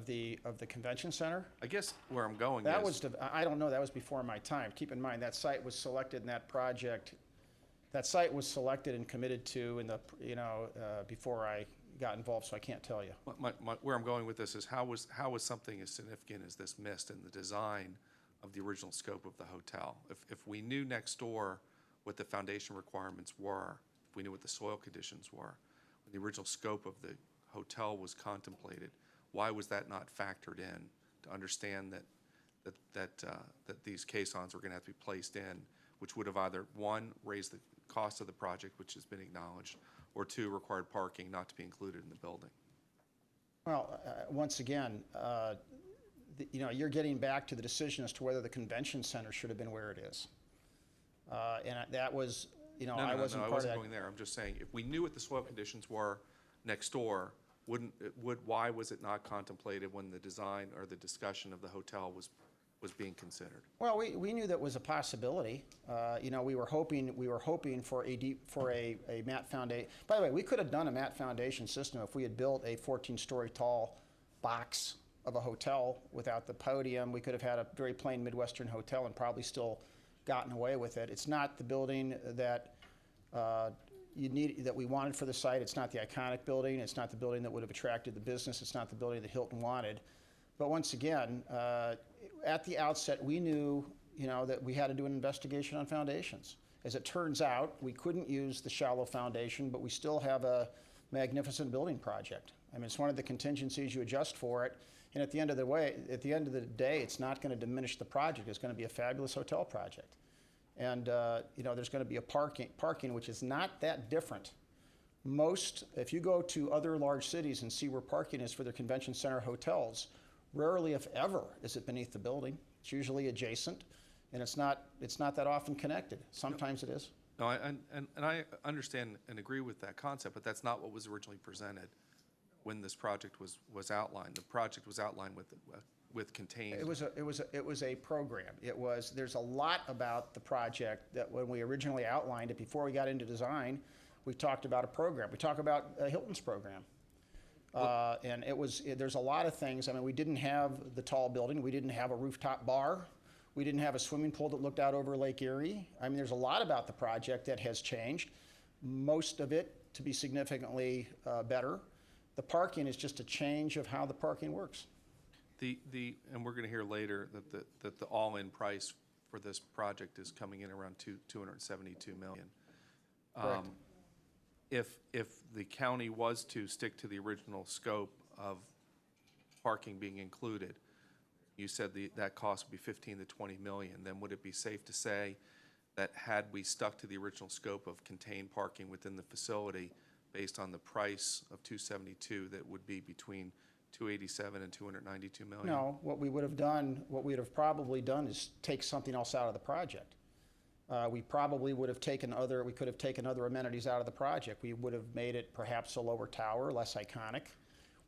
the convention center? I guess where I'm going That is, was, I don't know, that was before my time. Keep in mind, that site was selected in that project, that site was selected and committed to in the, before I got involved, so I can't tell you. where I'm going with this is how was something as significant as this missed in the design of the original scope of the hotel? If we knew next door what the foundation requirements were, if we knew what the soil conditions were, when the original scope of the hotel was contemplated, why was that not factored in to understand that these caissons were going to have to be placed in, which would have either, one, raised the cost of the project, which has been acknowledged, or two, required parking not to be included in the building? Well, once again, you're getting back to the decision as to whether the convention center should have been where it is. And that was, No, I no, wasn't no, I part of wasn't that. going there. I'm just saying, if we knew what the soil conditions were next door, why was it not contemplated when the design or the discussion of the hotel was being considered? Well, we knew that was a possibility. We were hoping for a mat foundation. By the way, we could have done a mat foundation system if we had built a 14-story tall box of a hotel without the podium. We could have had a very plain Midwestern hotel and probably still gotten away with it. It's not the building that that we wanted for the site. It's not the iconic building. It's not the building that would have attracted the business. It's not the building that Hilton wanted. But once again, at the outset, we knew, that we had to do an investigation on foundations. As it turns out, we couldn't use the shallow foundation, but we still have a magnificent building project. I mean, it's one of the contingencies you adjust for it. And at the end of the day, it's not going to diminish the project. It's going to be a fabulous hotel project. And, there's going to be a parking, which is not that different. If you go to other large cities and see where parking is for their convention center hotels, rarely, if ever, is it beneath the building. It's usually adjacent, and it's not that often connected. Sometimes it is. No, I understand and agree with that concept, but that's not what was originally presented when this project was outlined. The project was outlined with contained. It was a program. There's a lot about the project that when we originally outlined it, before we got into design, we talked about a program. We talked about Hilton's program. And there's a lot of things. I mean, we didn't have the tall building. We didn't have a rooftop bar. We didn't have a swimming pool that looked out over Lake Erie. I mean, there's a lot about the project that has changed, most of it to be significantly better. The parking is just a change of how the parking works. And we're going to hear later that the all-in price for this project is coming in around $272 million. Correct. If the county was to stick to the original scope of parking being included, you said that cost would be 15 to 20 million. Then would it be safe to say that had we stuck to the original scope of contained parking within the facility, based on the price of 272, that would be between 287 and 292 million? No, what we would have probably done is take something else out of the project. We probably would have we could have taken other amenities out of the project. We would have made it perhaps a lower tower, less iconic.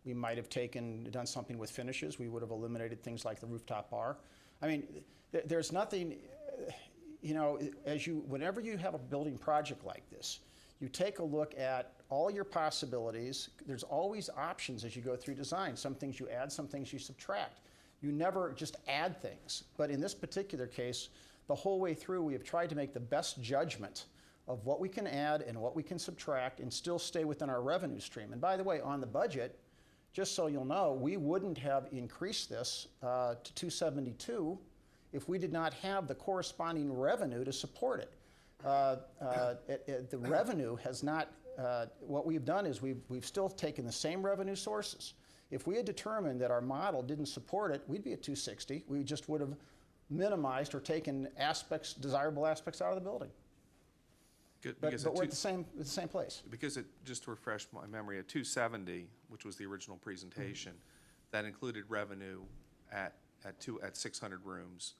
We might have done something with finishes. We would have eliminated things like the rooftop bar. I mean, there's nothing, whenever you have a building project like this, you take a look at all your possibilities. There's always options as you go through design. Some things you add, some things you subtract. You never just add things. But in this particular case, the whole way through, we have tried to make the best judgment of what we can add and what we can subtract and still stay within our revenue stream. And by the way, on the budget, just so you'll know, we wouldn't have increased this to 272 if we did not have the corresponding revenue to support it. The revenue has not, what we've done is we've still taken the same revenue sources. If we had determined that our model didn't support it, we'd be at 260. We just would have minimized or taken desirable aspects out of the building. But we're at the same place. Because just to refresh my memory, at 270, which was the original presentation, that included revenue at at 600 rooms,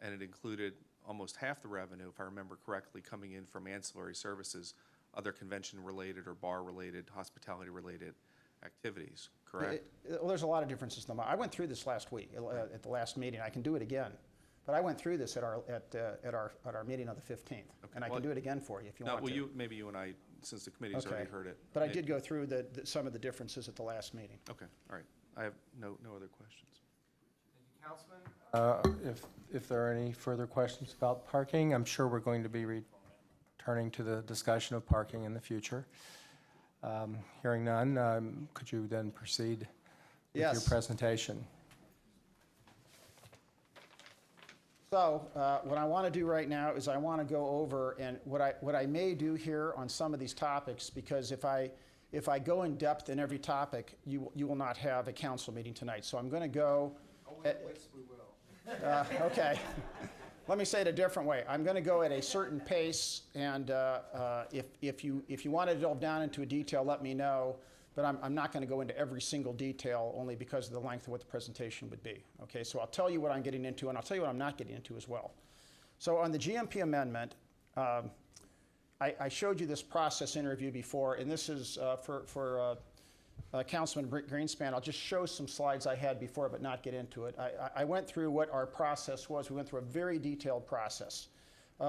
and it included almost half the revenue, if I remember correctly, coming in from ancillary services, other convention-related or bar-related, hospitality-related activities, correct? Well, there's a lot of differences in them. I went through this last week, at the last meeting. I can do it again. But I went through this at our meeting on the 15th. And I well, can do it again for you if you No, want to. well, maybe you and I, since the committee's Okay. already heard it. But I may- did go through some of the differences at the last meeting. Okay, all right. I have no other questions. If there are any further questions about parking, I'm sure we're going to be returning to the discussion of parking in the future. Hearing none, could you then proceed with your Yes. presentation? So what I want to do right now is I want to go over, and what I may do here on some of these topics, because if I go in depth in every topic, you will not have a council meeting tonight. So I'm going to go. Okay. Let me say it a different way. I'm going to go at a certain pace, and if you want to delve down into a detail, let me know. But I'm not going to go into every single detail only because of the length of what the presentation would be. Okay, so I'll tell you what I'm getting into, and I'll tell you what I'm not getting into as well. So on the GMP amendment, I showed you this process interview before, and this is for Councilman Greenspan. I'll just show some slides I had before, but not get into it. I went through what our process was. We went through a very detailed process,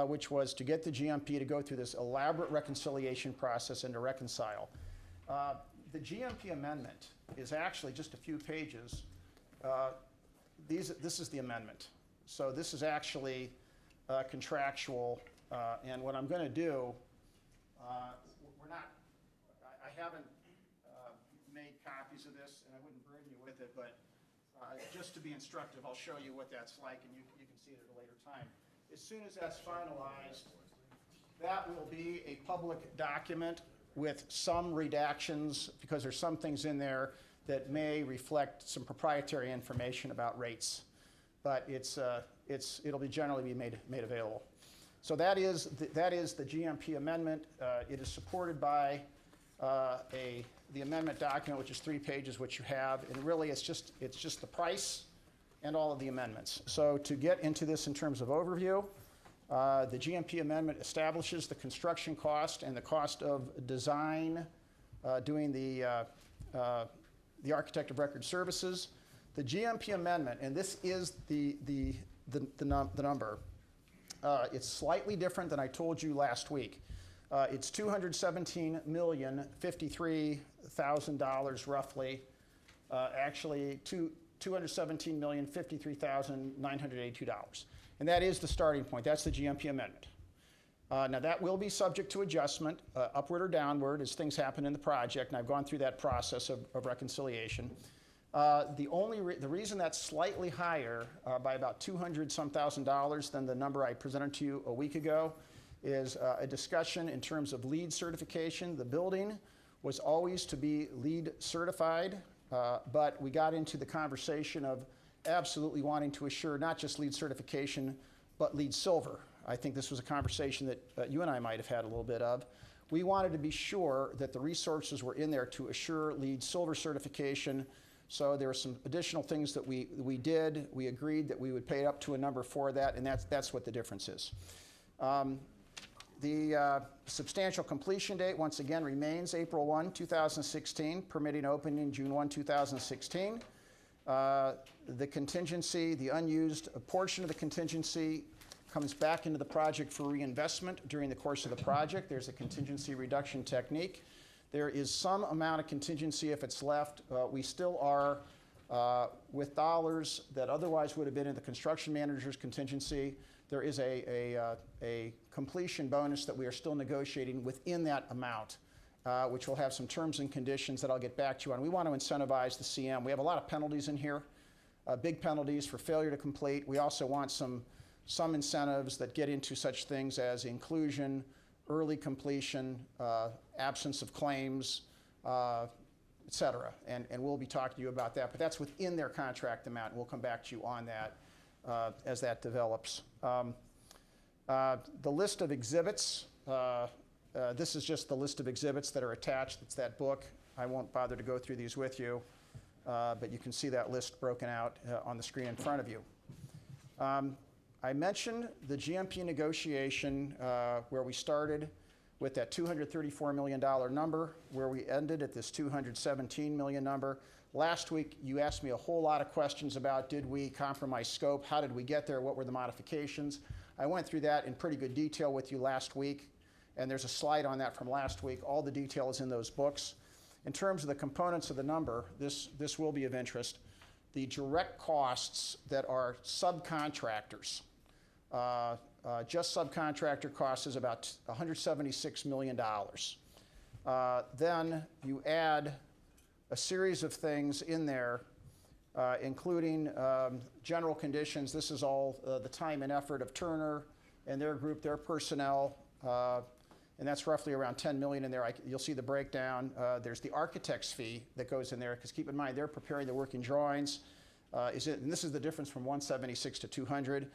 which was to get the GMP to go through this elaborate reconciliation process and to reconcile. The GMP amendment is actually just a few pages. This is the amendment. So this is actually contractual, and what I'm going to do, I haven't made copies of this, and I wouldn't burden you with it, but just to be instructive, I'll show you what that's like, and you can see it at a later time. As soon as that's finalized, that will be a public document with some redactions, because there's some things in there that may reflect some proprietary information about rates, but it'll be generally be made available. So that is the GMP amendment. It is supported by the amendment document, which is 3 pages, which you have, and really it's just the price and all of the amendments. So to get into this in terms of overview, the GMP amendment establishes the construction cost and the cost of design, doing the architect of record services. The GMP amendment, and this is the number. It's slightly different than I told you last week. It's $217,053,000 roughly. Actually, $217,053,982. And that is the starting point. That's the GMP amendment. Now, that will be subject to adjustment, upward or downward, as things happen in the project, and I've gone through that process of reconciliation. The reason that's slightly higher by about $200-some thousand than the number I presented to you a week ago is a discussion in terms of LEED certification. The building was always to be LEED certified, but we got into the conversation of absolutely wanting to assure not just LEED certification, but LEED Silver. I think this was a conversation that you and I might have had a little bit of. We wanted to be sure that the resources were in there to assure LEED Silver certification. So there were some additional things that we did. We agreed that we would pay up to a number for that, and that's what the difference is. The substantial completion date, once again, remains April 1, 2016, permitting opening June 1, 2016. The contingency, the unused portion of the contingency comes back into the project for reinvestment during the course of the project. There's a contingency reduction technique. There is some amount of contingency if it's left. We still are with dollars that otherwise would have been in the construction manager's contingency. There is a completion bonus that we are still negotiating within that amount, which will have some terms and conditions that I'll get back to you on. We want to incentivize the CM. We have a lot of penalties in here, big penalties for failure to complete. We also want some incentives that get into such things as inclusion, early completion, absence of claims, et cetera. And we'll be talking to you about that, but that's within their contract amount, and we'll come back to you on that as that develops. The list of exhibits, this is just the list of exhibits that are attached. It's that book. I won't bother to go through these with you. but you can see that list broken out on the screen in front of you. I mentioned the GMP negotiation where we started with that $234 million number, where we ended at this $217 million number. Last week, you asked me a whole lot of questions about, did we compromise scope? How did we get there? What were the modifications? I went through that in pretty good detail with you last week, and there's a slide on that from last week. All the detail is in those books. In terms of the components of the number, this will be of interest. The direct costs that are subcontractors, just subcontractor costs is about $176 million. Then you add a series of things in there, including general conditions. This is all the time and effort of Turner and their group, their personnel, and that's roughly around $10 million in there. You'll see the breakdown. There's the architect's fee that goes in there, because keep in mind, they're preparing the working drawings. And this is the difference from 176 to 200.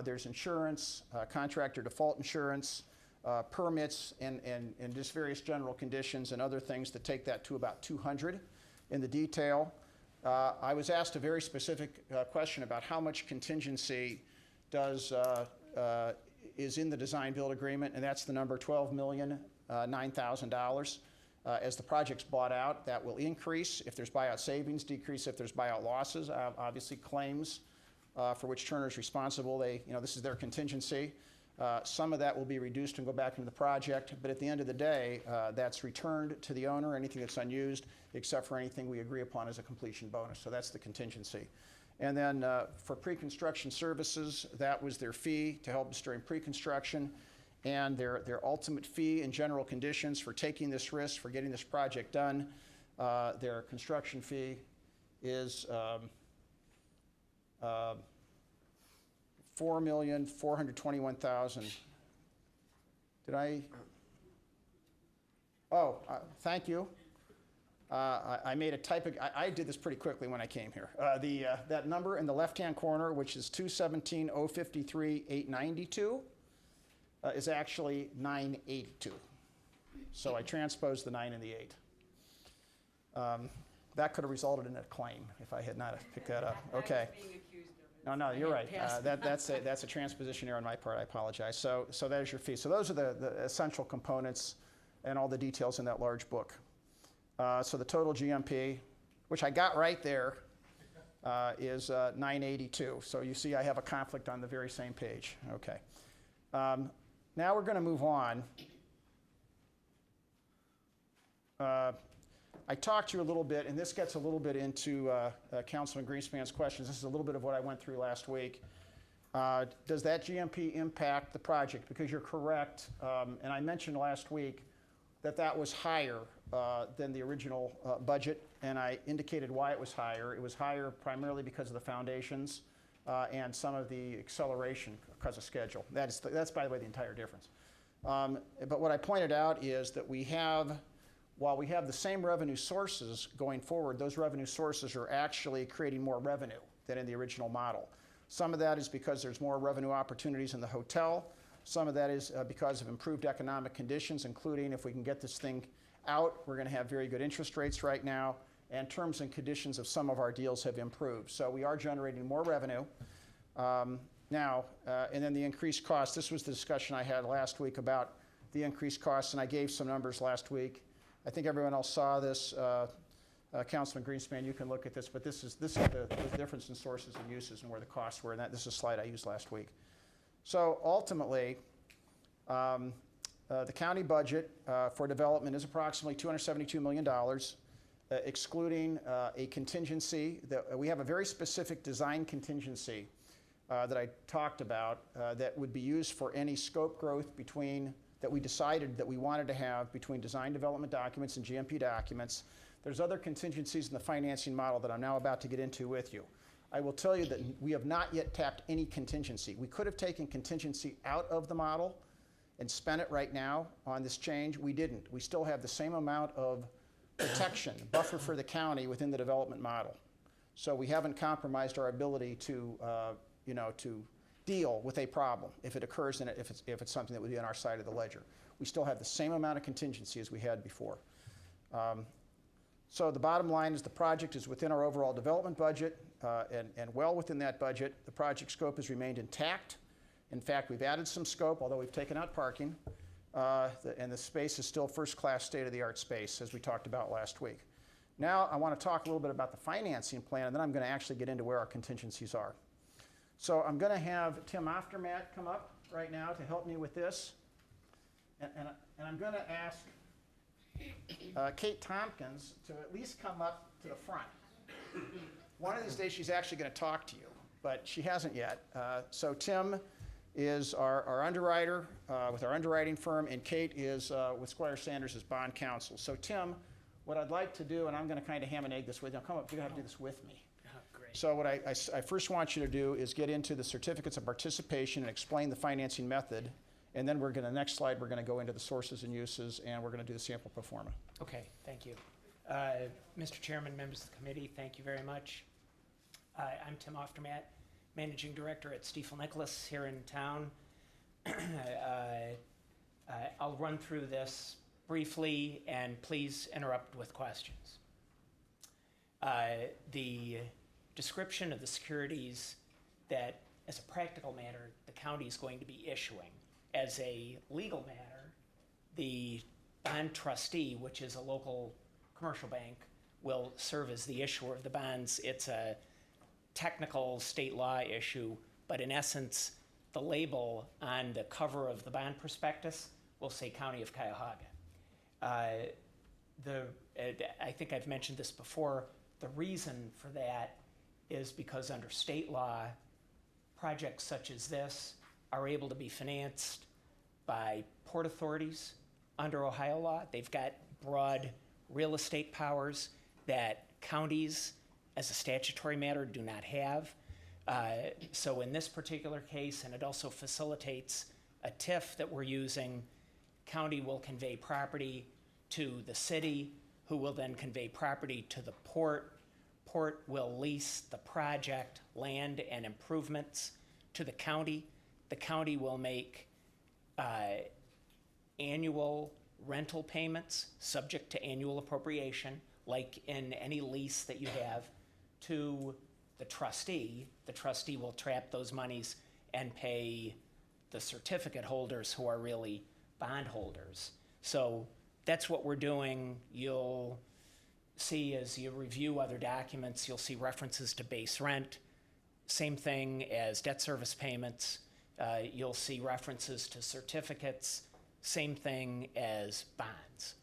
There's insurance, contractor default insurance, permits, and just various general conditions and other things that take that to about 200 in the detail. I was asked a very specific question about how much contingency is in the design build agreement, and that's the number $12,009,000. As the project's bought out, that will increase if there's buyout savings, decrease if there's buyout losses. Obviously, claims for which Turner is responsible, this is their contingency. Some of that will be reduced and go back into the project, but at the end of the day, that's returned to the owner, anything that's unused, except for anything we agree upon as a completion bonus. So that's the contingency. And then for pre-construction services, that was their fee to help us during pre-construction, and their ultimate fee and general conditions for taking this risk, for getting this project done. Their construction fee is $4,421,000. Did I? Oh, thank you. I made a typo. I did this pretty quickly when I came here. That number in the left-hand corner, which is 217,053,892, is actually 982. So I transposed the 9 and the 8. That could have resulted in a claim if I had not picked that up. Okay. No, you're right. That's a transposition error on my part. I apologize. So that is your fee. So those are the essential components and all the details in that large book. So the total GMP, which I got right there, is 982. So you see I have a conflict on the very same page. Okay. Now we're going to move on. I talked to you a little bit, and this gets a little bit into Councilman Greenspan's questions. This is a little bit of what I went through last week. Does that GMP impact the project? Because you're correct, and I mentioned last week that was higher than the original budget, and I indicated why it was higher. It was higher primarily because of the foundations and some of the acceleration because of schedule. That's, by the way, the entire difference. But what I pointed out is that while we have the same revenue sources going forward, those revenue sources are actually creating more revenue than in the original model. Some of that is because there's more revenue opportunities in the hotel. Some of that is because of improved economic conditions, including if we can get this thing out, we're going to have very good interest rates right now, and terms and conditions of some of our deals have improved. So we are generating more revenue. And then the increased cost. This was the discussion I had last week about the increased costs, and I gave some numbers last week. I think everyone else saw this. Councilman Greenspan, you can look at this, but this is the difference in sources and uses and where the costs were, and this is a slide I used last week. So ultimately, the county budget for development is approximately $272 million, excluding a contingency. We have a very specific design contingency that I talked about that would be used for any scope growth that we decided that we wanted to have between design development documents and GMP documents. There's other contingencies in the financing model that I'm now about to get into with you. I will tell you that we have not yet tapped any contingency. We could have taken contingency out of the model and spent it right now on this change. We didn't. We still have the same amount of protection, buffer for the county within the development model. So we haven't compromised our ability to deal with a problem if it occurs and if it's something that would be on our side of the ledger. We still have the same amount of contingency as we had before. So the bottom line is the project is within our overall development budget and well within that budget. The project scope has remained intact. In fact, we've added some scope, although we've taken out parking. And the space is still first-class state-of-the-art space, as we talked about last week. Now, I want to talk a little bit about the financing plan, and then I'm going to actually get into where our contingencies are. So I'm going to have Tim Aftermath come up right now to help me with this. And I'm going to ask Kate Tompkins to at least come up to the front. One of these days, she's actually going to talk to you, but she hasn't yet. So Tim is our underwriter with our underwriting firm, and Kate is with Squire Sanders as bond counsel. So Tim, what I'd like to do, and I'm going to kind of ham and egg this with you. Now come up, you're going to have to do this with me. Great. So what I first want you to do is get into the certificates of participation and explain the financing method. And then we're going to, next slide, we're going to go into the sources and uses, and we're going to do the sample pro forma. Okay, thank you. Mr. Chairman, members of the committee, thank you very much. I'm Tim Aftermath, Managing Director at Stiefel Nicholas here in town. I'll run through this briefly, and please interrupt with questions. The description of the securities that, as a practical matter, the county is going to be issuing. As a legal matter, the bond trustee, which is a local commercial bank, will serve as the issuer of the bonds. It's a technical state law issue, but in essence, the label on the cover of the bond prospectus will say County of Cuyahoga. I think I've mentioned this before. The reason for that is because under state law, projects such as this are able to be financed by port authorities under Ohio law. They've got broad real estate powers that counties, as a statutory matter, do not have. So in this particular case, and it also facilitates a TIF that we're using, county will convey property to the city, who will then convey property to the port. Port will lease the project, land, and improvements to the county. The county will make annual rental payments subject to annual appropriation, like in any lease that you have, to the trustee. The trustee will trap those monies and pay the certificate holders, who are really bond holders. So that's what we're doing. You'll see, as you review other documents, you'll see references to base rent. Same thing as debt service payments. You'll see references to certificates. Same thing as bonds.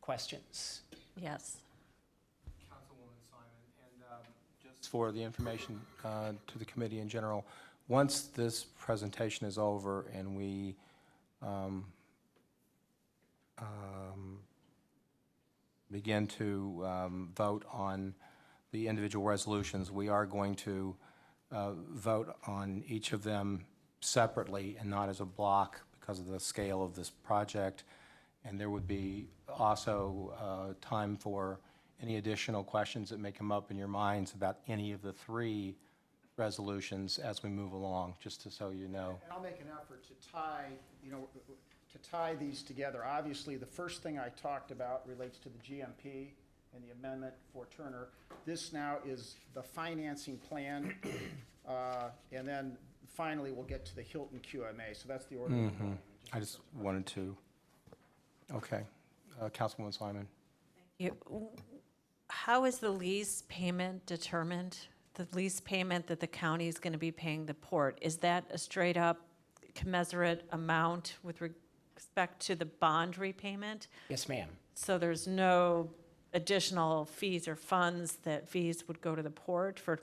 Questions? Yes. Councilwoman Simon, and just for the information to the committee in general, once this presentation is over and we begin to vote on the individual resolutions, we are going to vote on each of them separately and not as a block because of the scale of this project. And there would be also time for any additional questions that may come up in your minds about any of the three resolutions as we move along, just so you know. And I'll make an effort to tie these together. Obviously, the first thing I talked about relates to the GMP and the amendment for Turner. This now is the financing plan, and then finally we'll get to the Hilton QMA. So that's the order. Mm-hmm. I just wanted to. Okay, Councilwoman Simon. How is the lease payment determined? The lease payment that the county is going to be paying the port, is that a straight up commensurate amount with respect to the bond repayment? Yes, ma'am. So there's no additional fees or funds that fees would go to the port for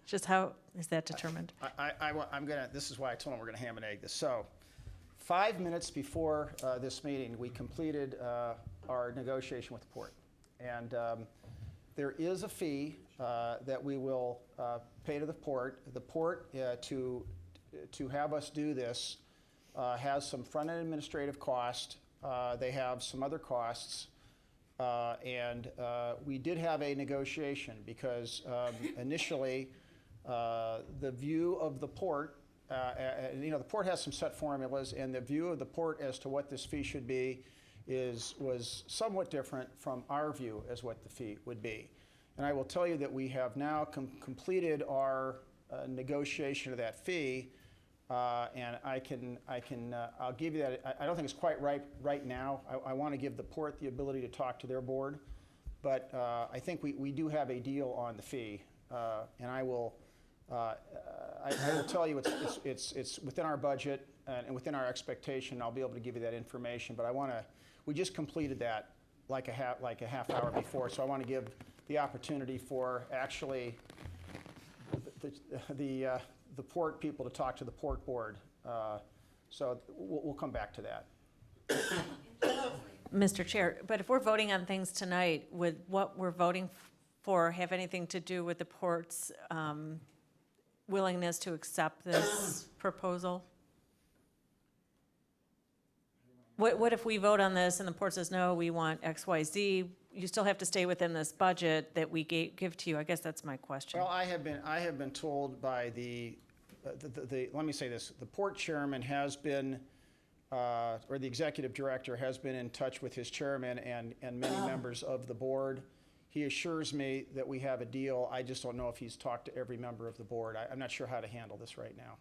just how is that determined? I'm gonna, this is why I told them we're gonna ham and egg this. So 5 minutes before this meeting, we completed our negotiation with the port. And there is a fee that we will pay to the port. The port, to have us do this, has some front-end administrative cost. They have some other costs. And we did have a negotiation because initially the view of the port, the port has some set formulas, and the view of the port as to what this fee should be was somewhat different from our view as what the fee would be. And I will tell you that we have now completed our negotiation of that fee, and I'll give you that. I don't think it's quite right now. I want to give the port the ability to talk to their board, but I think we do have a deal on the fee, and I will tell you it's within our budget and within our expectation. I'll be able to give you that information, but we just completed that like a half hour before, so I want to give the opportunity for actually the port people to talk to the port board. So we'll come back to that. Mr. Chair, but if we're voting on things tonight, would what we're voting for have anything to do with the port's willingness to accept this proposal? What if we vote on this and the port says, no, we want X, Y, Z? You still have to stay within this budget that we give to you. I guess that's my question. Well, I have been told by let me say this, the port chairman has been, or the executive director has been in touch with his chairman and many members of the board. He assures me that we have a deal. I just don't know if he's talked to every member of the board. I'm not sure how to handle this right now.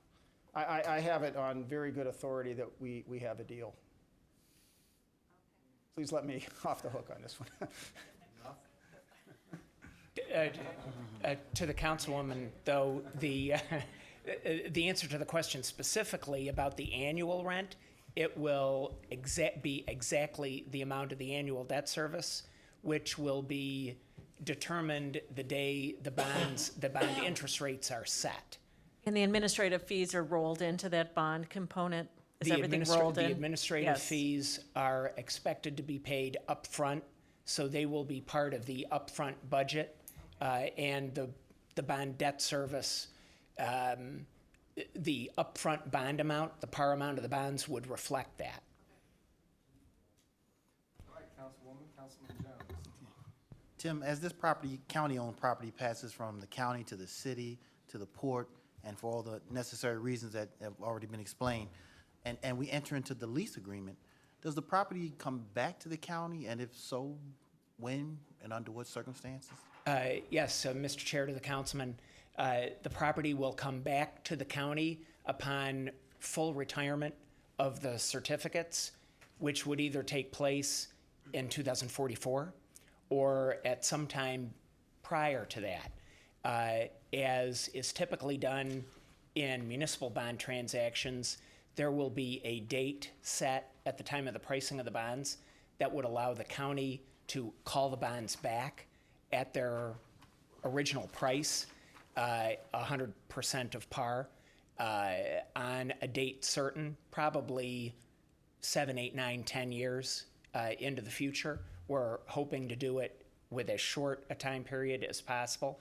I have it on very good authority that we have a deal. Please let me off the hook on this one. To the councilwoman, though, the answer to the question specifically about the annual rent, it will be exactly the amount of the annual debt service, which will be determined the day the bond interest rates are set. And the administrative fees are rolled into that bond component? Is everything rolled in? The administrative Yes. fees are expected to be paid upfront, so they will be part of the upfront budget, and the bond debt service, the upfront bond amount, the par amount of the bonds would reflect that. All right, Councilman Jones. Tim, as this property, county-owned property passes from the county to the city, to the port, and for all the necessary reasons that have already been explained, and we enter into the lease agreement, does the property come back to the county, and if so, when and under what circumstances? Yes, Mr. Chair, to the councilman, the property will come back to the county upon full retirement of the certificates, which would either take place in 2044 or at some time prior to that. As is typically done in municipal bond transactions, there will be a date set at the time of the pricing of the bonds that would allow the county to call the bonds back at their original price, 100% of par, on a date certain, probably 7, 8, 9, 10 years into the future. We're hoping to do it with as short a time period as possible.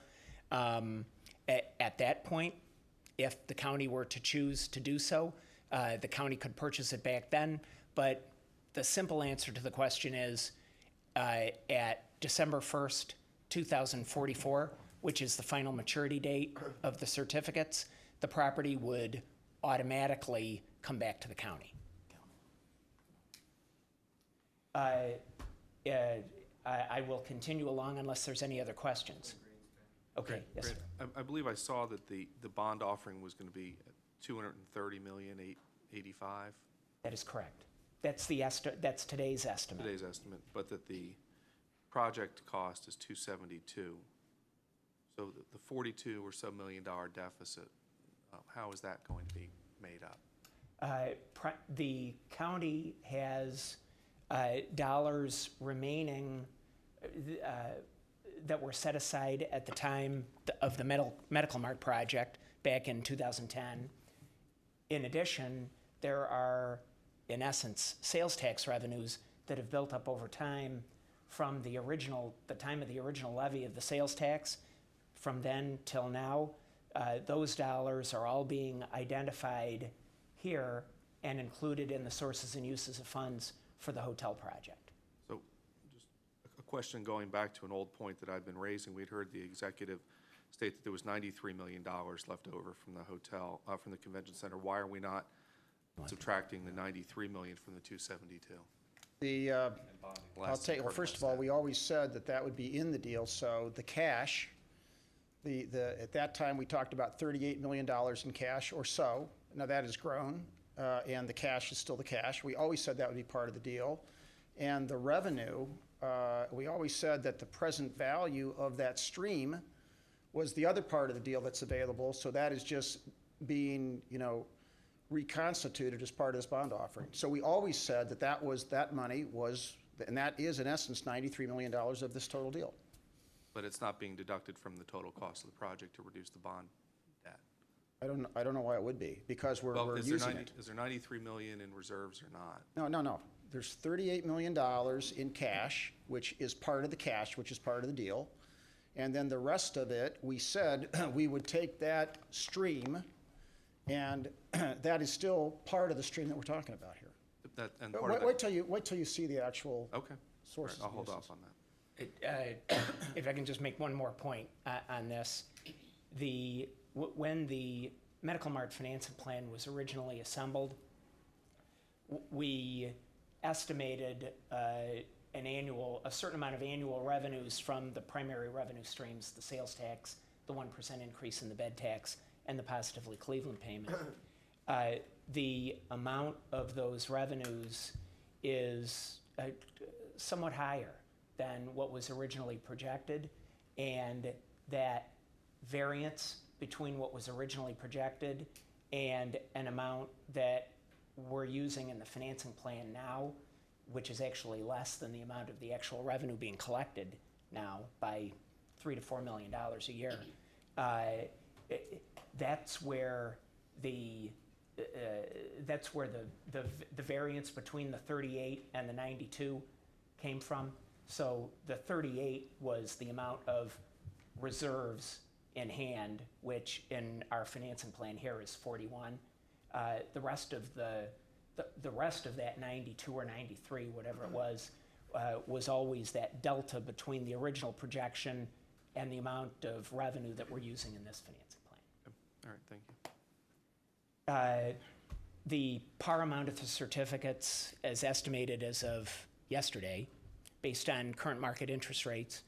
At that point, if the county were to choose to do so, the county could purchase it back then. But the simple answer to the question is at December 1st, 2044, which is the final maturity date of the certificates, the property would automatically come back to the county. I will continue along unless there's any other questions. Okay, yes, sir. I believe I saw that the bond offering was going to be 230,885,000. That is correct. That's that's today's estimate. Today's estimate, but that the project cost is 272. So the 42 or so $1 million deficit, how is that going to be made up? The county has dollars remaining that were set aside at the time of the Medical Mart project back in 2010. In addition, there are, in essence, sales tax revenues that have built up over time from the time of the original levy of the sales tax. From then till now, those dollars are all being identified here and included in the sources and uses of funds for the hotel project. So just a question going back to an old point that I've been raising. We'd heard the executive state that there was $93 million left over from the hotel, from the convention center. Why are we not subtracting the $93 million from the 272? I'll tell you, well, first of all, we always said that that would be in the deal, so the cash, at that time, we talked about $38 million in cash or so. Now, that has grown, and the cash is still the cash. We always said that would be part of the deal. And the revenue, we always said that the present value of that stream was the other part of the deal that's available, so that is just being, reconstituted as part of this bond offering. So we always said that that money was, and that is in essence $93 million of this total deal. But it's not being deducted from the total cost of the project to reduce the bond debt. I don't know why it would be, because we're Well, using it. is there 93 million in reserves or not? No. There's $38 million in cash, which is part of the cash, which is part of the deal. And then the rest of it, we said we would take that stream, and that is still part of the stream that we're talking about here. And part of that, Wait till you see the actual okay. sources. All right, I'll and hold uses. off on that. If I can just make one more point on this. When the Medical Mart financing plan was originally assembled, we estimated a certain amount of annual revenues from the primary revenue streams, the sales tax, the 1% increase in the bed tax, and the Positively Cleveland payment. The amount of those revenues is somewhat higher than what was originally projected, and that variance between what was originally projected and an amount that we're using in the financing plan now, which is actually less than the amount of the actual revenue being collected now by $3 to $4 million a year. That's where the variance between the 38 and the 92 came from. So the 38 was the amount of reserves in hand, which in our financing plan here is 41. The rest of that 92 or 93, whatever it was always that delta between the original projection and the amount of revenue that we're using in this financing plan. All right, thank you. The par amount of the certificates as estimated as of yesterday, based on current market interest rates,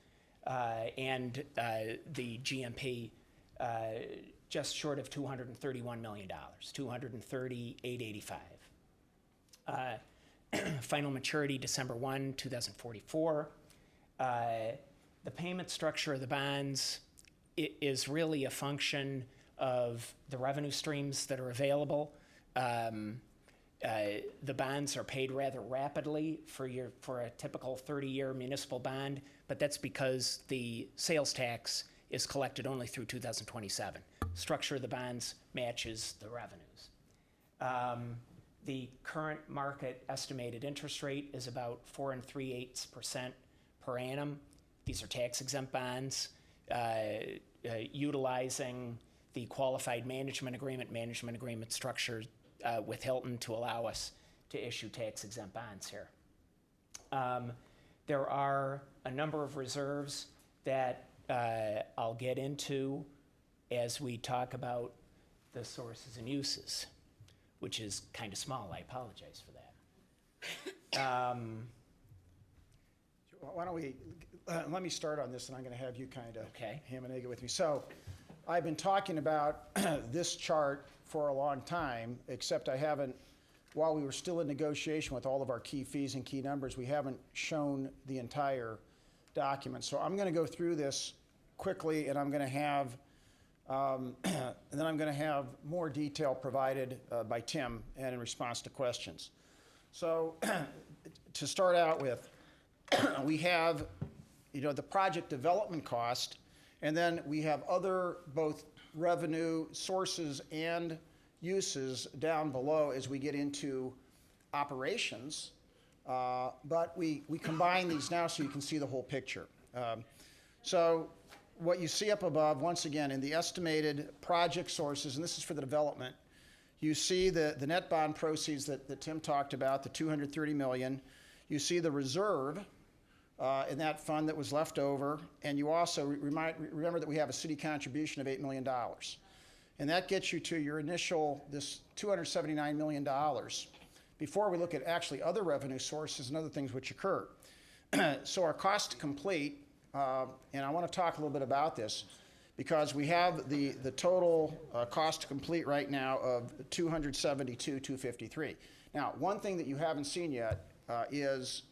and the GMP, just short of $231 million, $230,885. Final maturity December 1, 2044. The payment structure of the bonds is really a function of the revenue streams that are available. The bonds are paid rather rapidly for a typical 30-year municipal bond, but that's because the sales tax is collected only through 2027. Structure of the bonds matches the revenues. The current market estimated interest rate is about 4 3/8% per annum. These are tax-exempt bonds, utilizing the qualified management agreement structure with Hilton to allow us to issue tax-exempt bonds here. There are a number of reserves that I'll get into as we talk about the sources and uses, which is kind of small. I apologize for that. Why don't we, let me start on this, and I'm going to have you kind of Okay. ham and egg it with me. So I've been talking about this chart for a long time, except I haven't, while we were still in negotiation with all of our key fees and key numbers, we haven't shown the entire document. So I'm going to go through this quickly, and I'm going to have, and then I'm going to have more detail provided by Tim and in response to questions. So to start out with, we have, the project development cost, and then we have other both revenue sources and uses down below as we get into operations. But we combine these now so you can see the whole picture. So what you see up above, once again, in the estimated project sources, and this is for the development, you see the net bond proceeds that Tim talked about, the $230 million. You see the reserve in that fund that was left over, and you also remember that we have a city contribution of $8 million. And that gets you to your initial, this $279 million, before we look at actually other revenue sources and other things which occur. So our cost to complete, and I want to talk a little bit about this, because we have the total cost to complete right now of $272,253. Now, one thing that you haven't seen yet is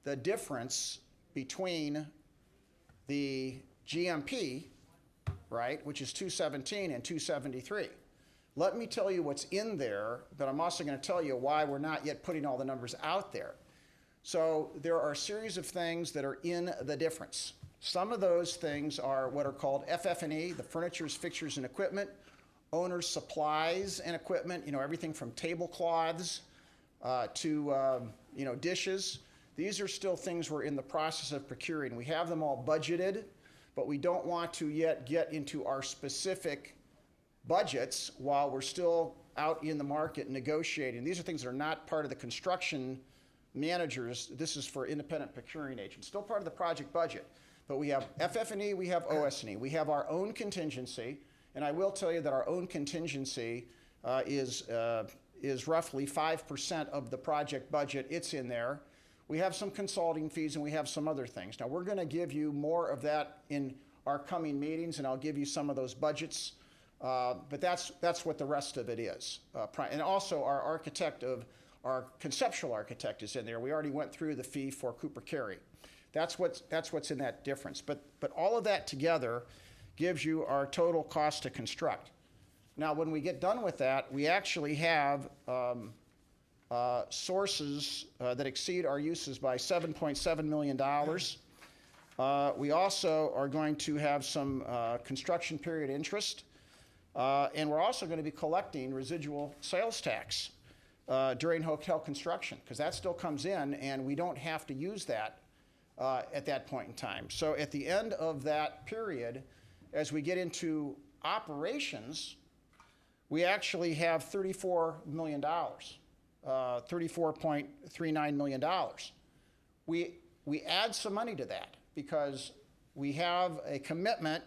the difference between the GMP, right, which is 217 and 273. Let me tell you what's in there, but I'm also going to tell you why we're not yet putting all the numbers out there. So there are a series of things that are in the difference. Some of those things are what are called FF&E, the furnitures, fixtures, and equipment, owner's supplies and equipment, you know, everything from tablecloths to, you know, dishes. These are still things we're in the process of procuring. We have them all budgeted, but we don't want to yet get into our specific budgets while we're still out in the market negotiating. These are things that are not part of the construction managers. This is for independent procuring agents. Still part of the project budget. But we have FF&E, we have OS&E. We have our own contingency, and I will tell you that our own contingency is roughly 5% of the project budget. It's in there. We have some consulting fees, and we have some other things. Now, we're going to give you more of that in our coming meetings, and I'll give you some of those budgets. But that's what the rest of it is. And also, our conceptual architect is in there. We already went through the fee for Cooper Carey. That's what's in that difference. But all of that together gives you our total cost to construct. Now, when we get done with that, we actually have sources that exceed our uses by $7.7 million. We also are going to have some construction period interest, and we're also going to be collecting residual sales tax during hotel construction, because that still comes in, and we don't have to use that at that point in time. So at the end of that period, as we get into operations, we actually have $34 million, $34.39 million. We add some money to that because we have a commitment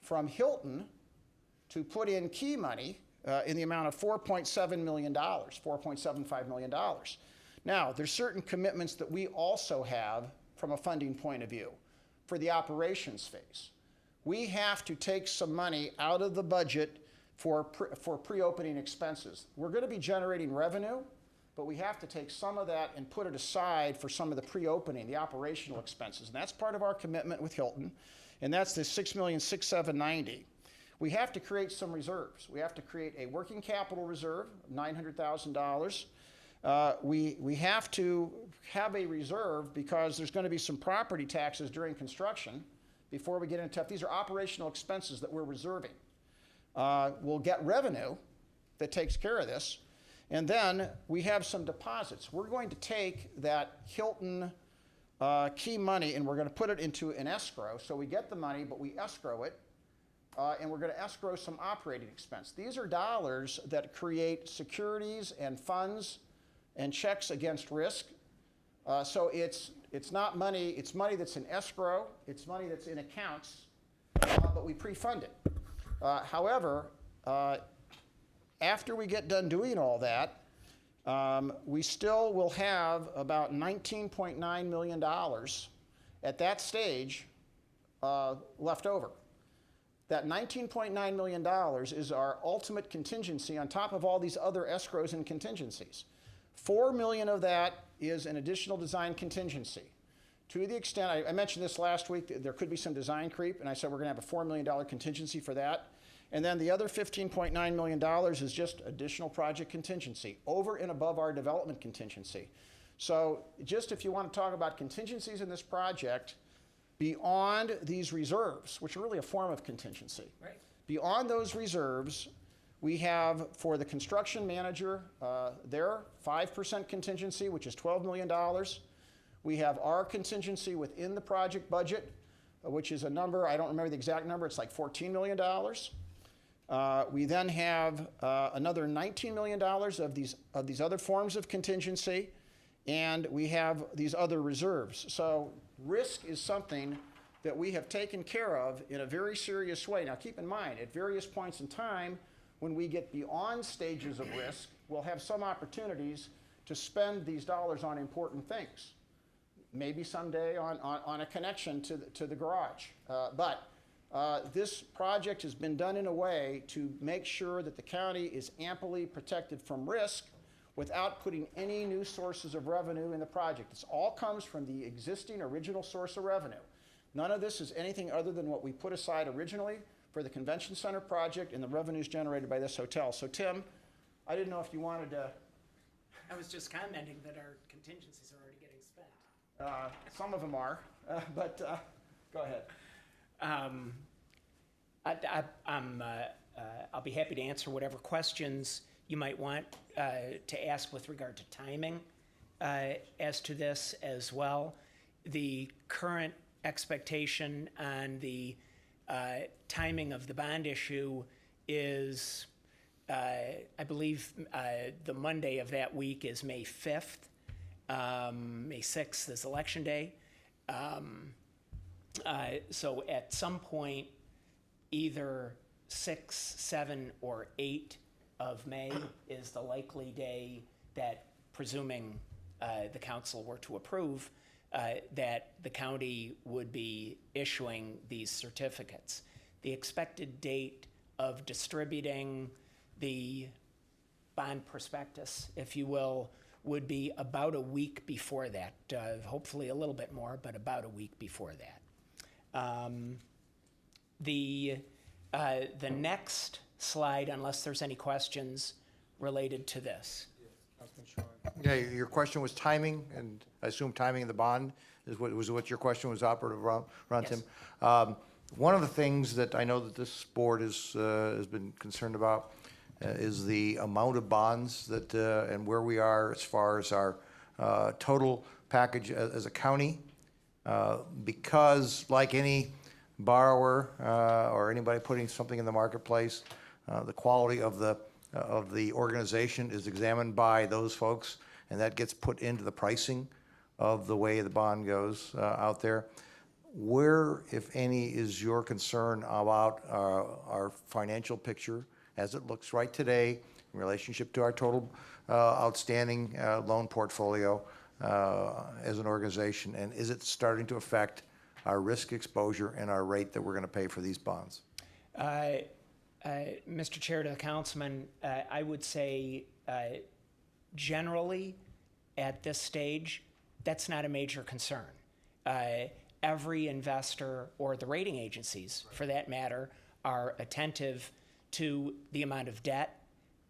from Hilton to put in key money in the amount of $4.7 million, $4.75 million. Now, there's certain commitments that we also have from a funding point of view for the operations phase. We have to take some money out of the budget for pre-opening expenses. We're going to be generating revenue, but we have to take some of that and put it aside for some of the pre-opening, the operational expenses. And that's part of our commitment with Hilton, and that's the $6,670,090. We have to create some reserves. We have to create a working capital reserve, $900,000. We have to have a reserve because there's going to be some property taxes during construction before we get into these are operational expenses that we're reserving. We'll get revenue that takes care of this, and then we have some deposits. We're going to take that Hilton key money and we're going to put it into an escrow. So we get the money, but we escrow it, and we're going to escrow some operating expense. These are dollars that create securities and funds and checks against risk. So it's not money, it's money that's in escrow, it's money that's in accounts, but we pre-fund it. However, after we get done doing all that, we still will have about $19.9 million at that stage left over. That $19.9 million is our ultimate contingency on top of all these other escrows and contingencies. $4 million of that is an additional design contingency. To the extent, I mentioned this last week, there could be some design creep, and I said we're going to have a $4 million contingency for that. And then the other $15.9 million is just additional project contingency over and above our development contingency. So just if you want to talk about contingencies in this project, beyond these reserves, which are really a form of contingency, Right. beyond those reserves, we have for the construction manager their 5% contingency, which is $12 million. We have our contingency within the project budget, which is a number, I don't remember the exact number, it's like $14 million. We then have another $19 million of these other forms of contingency, and we have these other reserves. So risk is something that we have taken care of in a very serious way. Now keep in mind, at various points in time, when we get beyond stages of risk, we'll have some opportunities to spend these dollars on important things. Maybe someday on a connection to the garage. But this project has been done in a way to make sure that the county is amply protected from risk without putting any new sources of revenue in the project. This all comes from the existing original source of revenue. None of this is anything other than what we put aside originally for the convention center project and the revenues generated by this hotel. So Tim, I didn't know if you wanted to. I was just commenting that our contingencies are already getting spent. Some of them are, but go ahead. I'll be happy to answer whatever questions you might want to ask with regard to timing as to this as well. The current expectation on the timing of the bond issue is, I believe, the Monday of that week is May 5th. May 6th is Election Day. So at some point, either 6, 7, or 8 of May is the likely day that, presuming the council were to approve, that the county would be issuing these certificates. The expected date of distributing the bond prospectus, if you will, would be about a week before that, hopefully a little bit more, but about a week before that. The next slide, unless there's any questions related to this. Yeah, your question was timing, and I assume timing of the bond is what your question was operative around, Yes. Tim. One of the things that I know that this board has been concerned about is the amount of bonds that, and where we are as far as our total package as a county. Because like any borrower or anybody putting something in the marketplace, the quality of the organization is examined by those folks, and that gets put into the pricing of the way the bond goes out there. Where, if any, is your concern about our financial picture as it looks right today in relationship to our total outstanding loan portfolio as an organization? And is it starting to affect our risk exposure and our rate that we're going to pay for these bonds? Mr. Chair, to the councilman, I would say generally at this stage, that's not a major concern. Every investor, or the rating agencies for that matter, are attentive to the amount of debt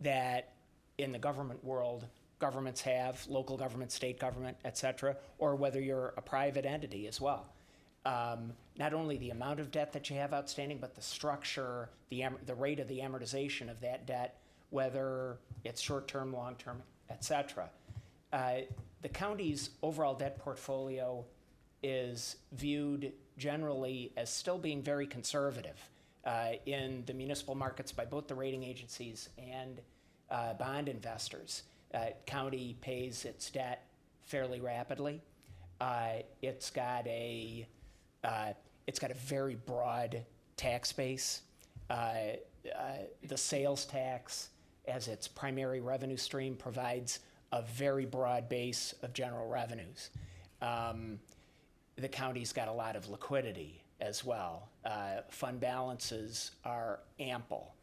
that in the government world governments have, local government, state government, et cetera, or whether you're a private entity as well. Not only the amount of debt that you have outstanding, but the structure, the rate of the amortization of that debt, whether it's short-term, long-term, et cetera. The county's overall debt portfolio is viewed generally as still being very conservative in the municipal markets by both the rating agencies and bond investors. County pays its debt fairly rapidly. It's got a very broad tax base. The sales tax, as its primary revenue stream, provides a very broad base of general revenues. The county's got a lot of liquidity as well. Fund balances are ample.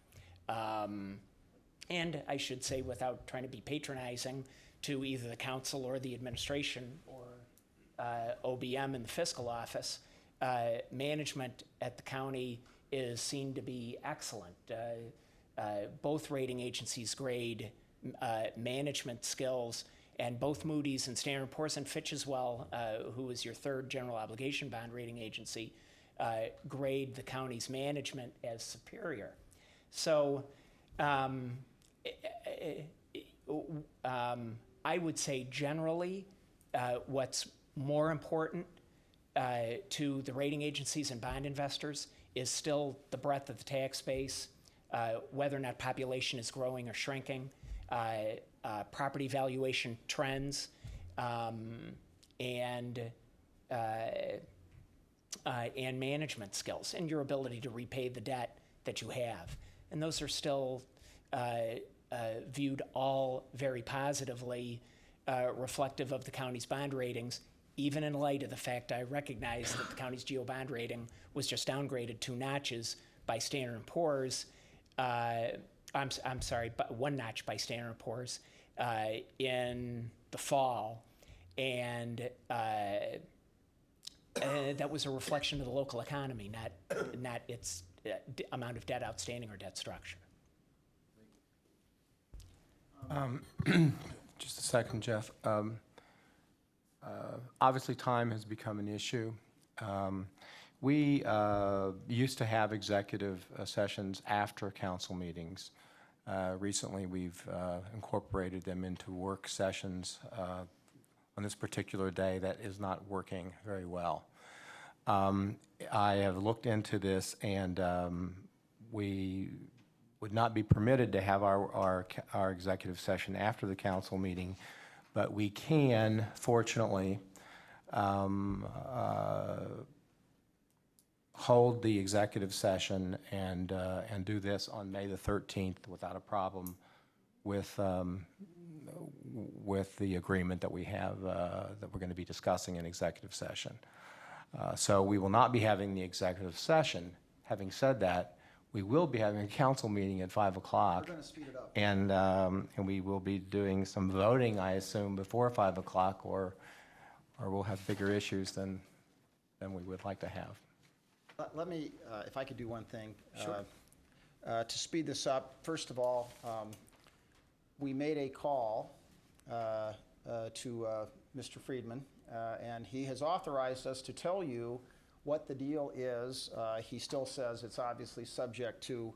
And I should say, without trying to be patronizing to either the council or the administration or OBM in the fiscal office, management at the county is seen to be excellent. Both rating agencies grade management skills, and both Moody's and Standard & Poor's and Fitch as well, who is your third general obligation bond rating agency, grade the county's management as superior. So I would say generally what's more important to the rating agencies and bond investors is still the breadth of the tax base, whether or not population is growing or shrinking, property valuation trends, and management skills, and your ability to repay the debt that you have. And those are still viewed all very positively reflective of the county's bond ratings, even in light of the fact I recognize that the county's geo bond rating was just downgraded 2 notches by Standard & Poor's. I'm sorry, but 1 notch by Standard & Poor's in the fall. And that was a reflection of the local economy, not its amount of debt outstanding or debt structure. Just a second, Jeff. Obviously, time has become an issue. We used to have executive sessions after council meetings. Recently, we've incorporated them into work sessions on this particular day. That is not working very well. I have looked into this, and we would not be permitted to have our executive session after the council meeting, but we can, fortunately, hold the executive session and do this on May the 13th without a problem with the agreement that we have that we're going to be discussing in executive session. So we will not be having the executive session. Having said that, we will be having a council meeting at 5 o'clock. We're going to speed it up. And we will be doing some voting, I assume, before 5 o'clock, or we'll have bigger issues than we would like to have. Let me, if I could do one thing. Sure. To speed this up, first of all, we made a call to Mr. Friedman, and he has authorized us to tell you what the deal is. He still says it's obviously subject to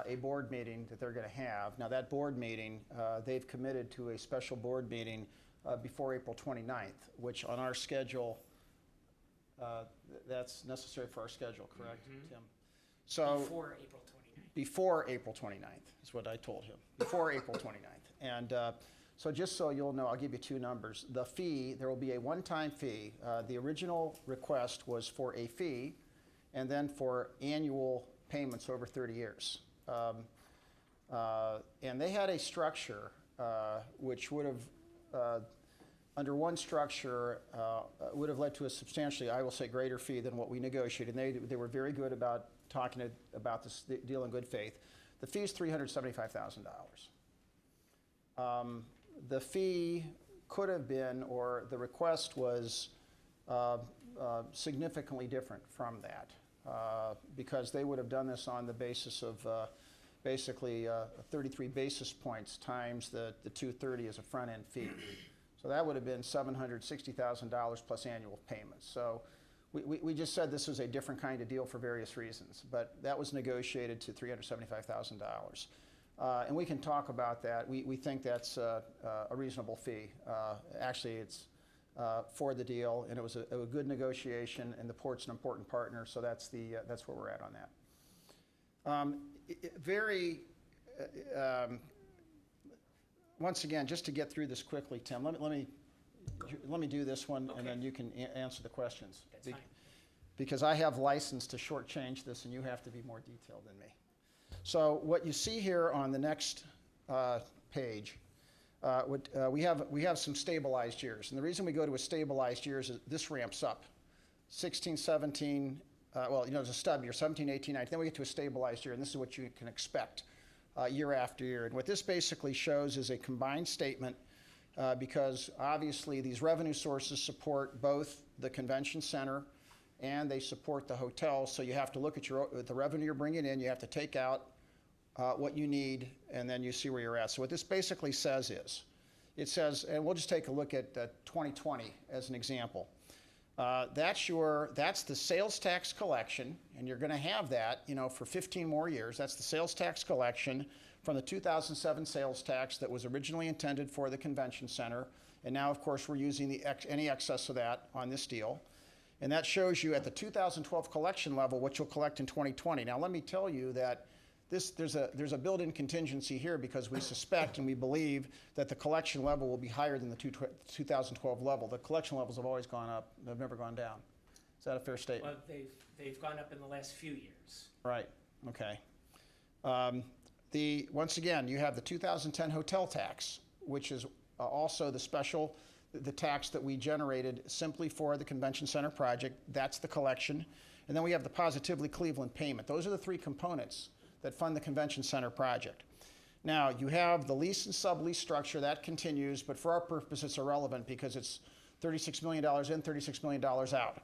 a board meeting that they're going to have. Now, that board meeting, they've committed to a special board meeting before April 29th, which on our schedule, that's necessary for our schedule, correct, Tim? So Before April 29th. Before April 29th is what I told him, before April 29th. And so just so you'll know, I'll give you 2 numbers. The fee, there will be a one-time fee. The original request was for a fee and then for annual payments over 30 years. And they had a structure which would have, under one structure, would have led to a substantially, I will say, greater fee than what we negotiated. And they were very good about talking about this deal in good faith. The fee is $375,000. The fee could have been, or the request was significantly different from that, because they would have done this on the basis of basically 33 basis points times the 230 as a front-end fee. So that would have been $760,000 plus annual payments. So we just said this was a different kind of deal for various reasons, but that was negotiated to $375,000. And we can talk about that. We think that's a reasonable fee. Actually, it's for the deal, and it was a good negotiation, and the port's an important partner, so that's where we're at on that. Once again, just to get through this quickly, Tim, let me do this one, okay, and then you can answer the questions. That's fine. Because I have license to shortchange this, and you have to be more detailed than me. So what you see here on the next page, we have some stabilized years. And the reason we go to a stabilized year is this ramps up. 16, 17, there's a stub year, 17, 18, 19. Then we get to a stabilized year, and this is what you can expect year after year. And what this basically shows is a combined statement because obviously these revenue sources support both the convention center and they support the hotel. So you have to look at the revenue you're bringing in. You have to take out what you need, and then you see where you're at. So what this basically says is, it says, and we'll just take a look at 2020 as an example. That's the sales tax collection, and you're going to have that, for 15 more years. That's the sales tax collection from the 2007 sales tax that was originally intended for the convention center, and now, of course, we're using any excess of that on this deal. And that shows you at the 2012 collection level what you'll collect in 2020. Now, let me tell you that there's a built-in contingency here because we suspect and we believe that the collection level will be higher than the 2012 level. The collection levels have always gone up; they've never gone down. Is that a fair statement? Well, they've gone up in the last few years. Right. Okay. Once again, you have the 2010 hotel tax, which is also the tax that we generated simply for the convention center project. That's the collection. And then we have the Positively Cleveland payment. Those are the three components that fund the convention center project. Now, you have the lease and sublease structure. That continues, but for our purpose, it's irrelevant because it's $36 million in, $36 million out.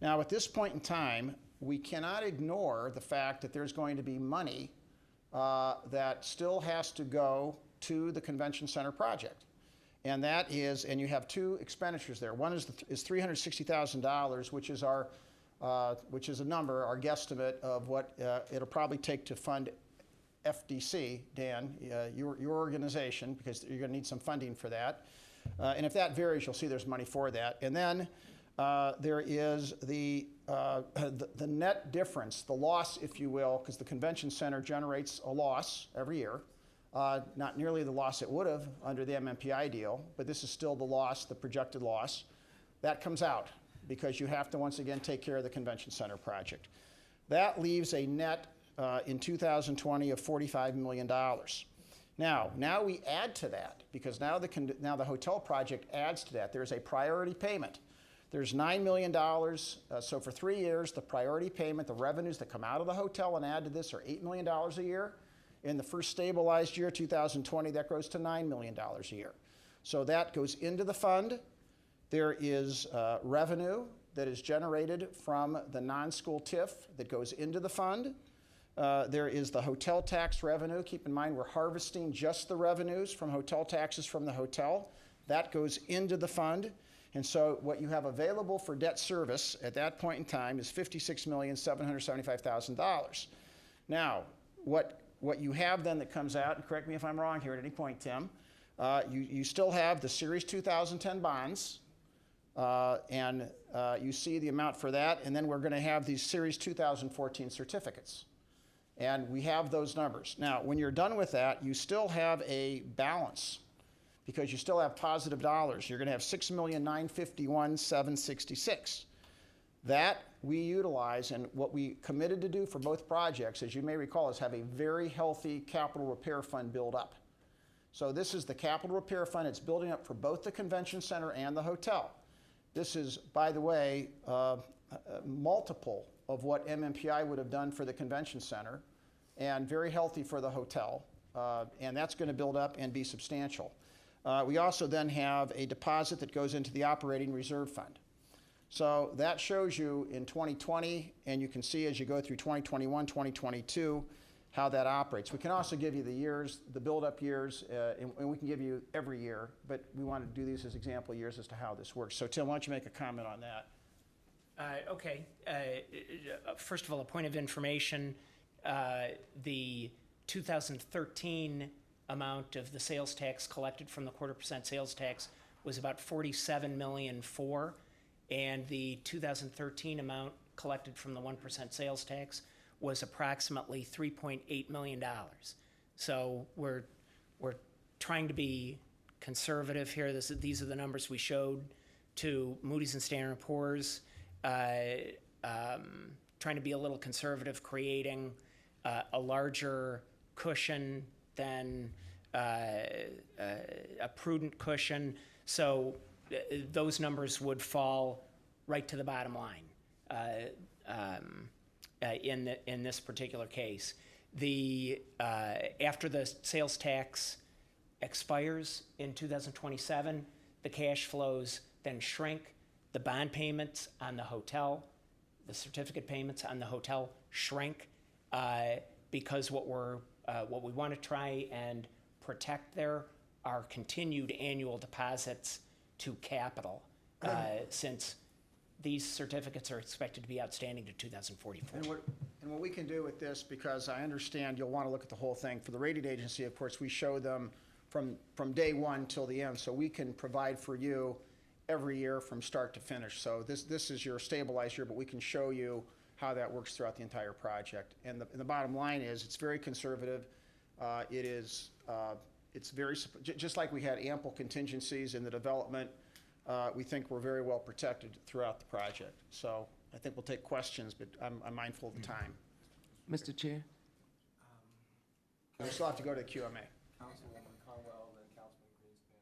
Now, at this point in time, we cannot ignore the fact that there's going to be money that still has to go to the convention center project. And that is, and you have two expenditures there. One is $360,000, which is which is a number, our guesstimate of what it'll probably take to fund FDC, Dan, your organization, because you're going to need some funding for that. And if that varies, you'll see there's money for that. And then there is the net difference, the loss, if you will, because the convention center generates a loss every year. Not nearly the loss it would have under the MMPI deal, but this is still the loss, the projected loss. That comes out because you have to once again take care of the convention center project. That leaves a net in 2020 of $45 million. Now we add to that, because now the hotel project adds to that. There's a priority payment. There's $9 million, so for 3 years, the priority payment, the revenues that come out of the hotel and add to this are $8 million a year. In the first stabilized year, 2020, that grows to $9 million a year. So that goes into the fund. There is revenue that is generated from the non-school TIF that goes into the fund. There is the hotel tax revenue. Keep in mind, we're harvesting just the revenues from hotel taxes from the hotel. That goes into the fund. And so what you have available for debt service at that point in time is $56,775,000. Now, what you have then that comes out, and correct me if I'm wrong here at any point, Tim, you still have the Series 2010 bonds, and you see the amount for that, and then we're going to have these Series 2014 certificates. And we have those numbers. Now, when you're done with that, you still have a balance because you still have positive dollars. You're going to have $6,951,766. That we utilize, and what we committed to do for both projects, as you may recall, is have a very healthy capital repair fund build up. So this is the capital repair fund. It's building up for both the convention center and the hotel. This is, by the way, multiple of what MMPI would have done for the convention center, and very healthy for the hotel. And that's going to build up and be substantial. We also then have a deposit that goes into the operating reserve fund. So that shows you in 2020, and you can see as you go through 2021, 2022, how that operates. We can also give you the years, the build-up years, and we can give you every year, but we want to do these as example years as to how this works. So Tim, why don't you make a comment on that? Okay. First of all, a point of information, the 2013 amount of the sales tax collected from the 0.25% sales tax was about $47.4 million, and the 2013 amount collected from the 1% sales tax was approximately $3.8 million. So we're trying to be conservative here. These are the numbers we showed to Moody's and Standard & Poor's, trying to be a little conservative, creating a larger cushion than a prudent cushion. So those numbers would fall right to the bottom line in this particular case. After the sales tax expires in 2027, the cash flows then shrink. The bond payments on the hotel, the certificate payments on the hotel shrink because what we want to try and protect there are continued annual deposits to capital, since these certificates are expected to be outstanding to 2044. And what we can do with this, because I understand you'll want to look at the whole thing, for the rating agency, of course, we show them from day one till the end, so we can provide for you every year from start to finish. So this is your stabilized year, but we can show you how that works throughout the entire project. And the bottom line is, it's very conservative. It's very, just like we had ample contingencies in the development, we think we're very well protected throughout the project. So I think we'll take questions, but I'm mindful of the time. Mr. Chair? We still have to go to the QMA.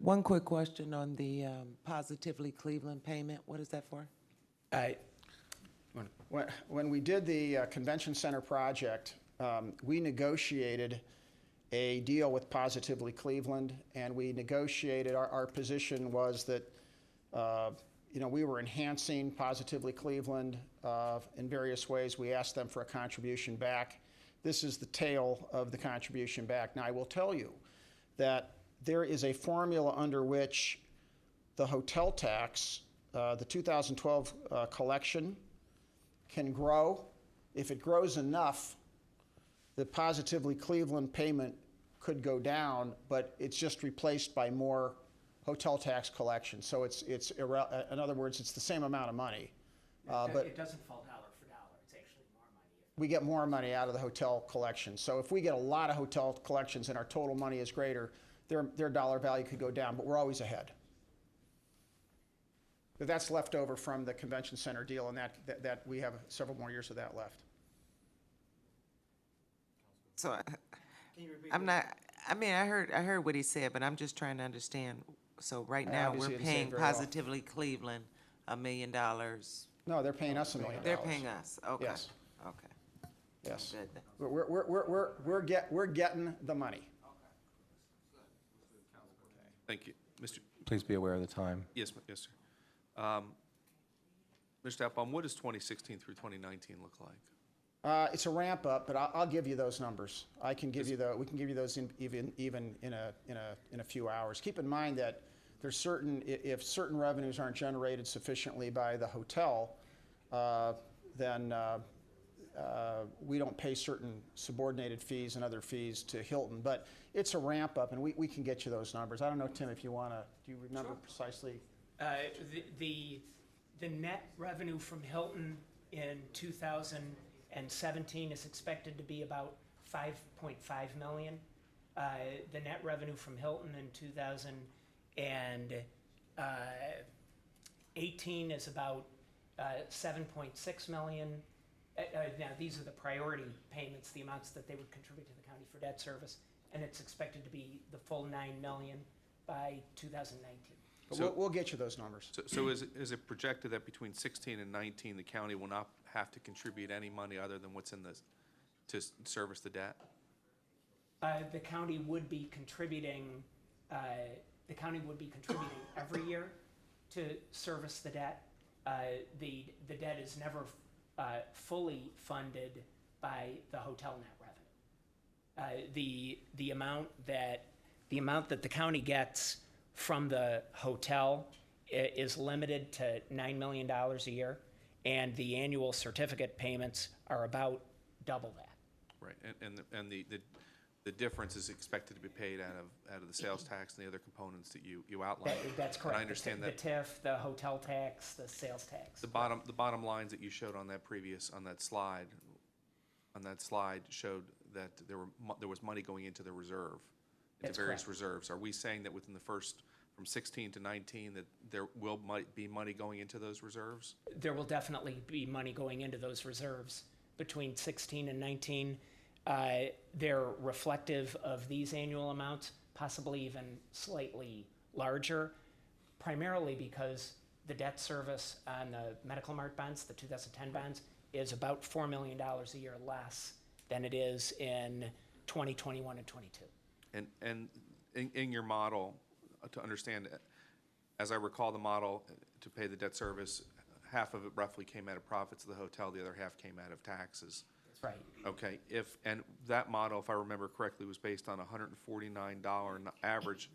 One quick question on the Positively Cleveland payment. What is that for? When we did the convention center project, we negotiated a deal with Positively Cleveland, and we negotiated, our position was that, we were enhancing Positively Cleveland in various ways. We asked them for a contribution back. This is the tail of the contribution back. Now, I will tell you that there is a formula under which the hotel tax, the 2012 collection, can grow. If it grows enough, the Positively Cleveland payment could go down, but it's just replaced by more hotel tax collection. So in other words, it's the same amount of money. But it doesn't fall dollar for dollar. It's actually more money. we get more money out of the hotel collection. So if we get a lot of hotel collections and our total money is greater, their dollar value could go down, but we're always ahead. But that's left over from the convention center deal, and that we have several more years of that left. So I'm not, I mean, I heard what he said, but I'm just trying to understand. So right now, Obviously, we're he didn't say it paying very well. Positively Cleveland $1 million. No, they're paying us $1 million. They're paying us, okay. Yes. Okay. Yes. Good. We're getting the money. Thank you. Mr. Please be aware of the time. Yes, yes, sir. Mr. Applebaum, what does 2016 through 2019 look like? It's a ramp up, but I'll give you those numbers. We can give you those even in a few hours. Keep in mind that there's if certain revenues aren't generated sufficiently by the hotel, then we don't pay certain subordinated fees and other fees to Hilton. But it's a ramp up, and we can get you those numbers. I don't know, Tim, if you want to. Do you remember precisely? The net revenue from Hilton in 2017 is expected to be about $5.5 million. The net revenue from Hilton in 2018 is about $7.6 million. Now, these are the priority payments, the amounts that they would contribute to the county for debt service, and it's expected to be the full $9 million by 2019. But we'll get you those numbers. So is it projected that between 16 and 19, the county will not have to contribute any money other than what's in to service the debt? The county would be contributing. Every year to service the debt. The debt is never fully funded by the hotel net revenue. The amount that the county gets from the hotel is limited to $9 million a year, and the annual certificate payments are about double that. Right, and the difference is expected to be paid out of the sales tax and the other components that you outlined. That's correct. And I understand that. The TIF, the hotel tax, the sales tax. The bottom lines that you showed on that slide showed that there was money going into the reserve, into various reserves. Are we saying that within the first, from 16 to 19, that there might be money going into those reserves? There will definitely be money going into those reserves between 16 and 19. They're reflective of these annual amounts, possibly even slightly larger, primarily because the debt service on the Medical Mart bonds, the 2010 bonds, is about $4 million a year less than it is in 2021 and 22. And in your model, to understand, as I recall the model, to pay the debt service, half of it roughly came out of profits of the hotel, the other half came out of taxes. That's right. Okay, and that model, if I remember correctly, was based on $149 average,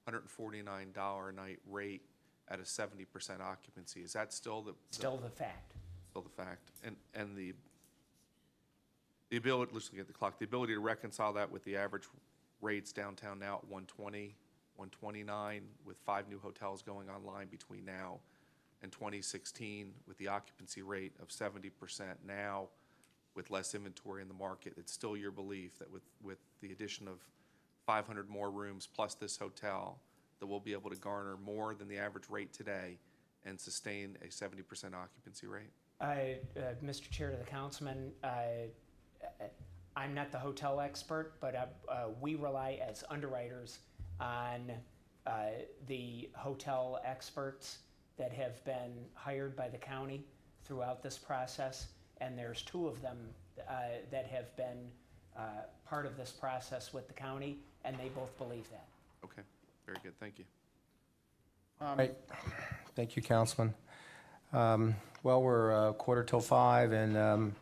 $149 a night rate at a 70% occupancy. Is that still the fact? Still the fact, and the ability. Let's look at the clock. The ability to reconcile that with the average rates downtown now at 120, 129, with 5 new hotels going online between now and 2016, with the occupancy rate of 70% now, with less inventory in the market. It's still your belief that with the addition of 500 more rooms plus this hotel, that we'll be able to garner more than the average rate today and sustain a 70% occupancy rate? Mr. Chair, to the councilman, I'm not the hotel expert, but we rely as underwriters on the hotel experts that have been hired by the county throughout this process, and there's 2 of them that have been part of this process with the county, and they both believe that. Okay, very good, thank you. Right. Thank you, Councilman. Well, we're 4:45, and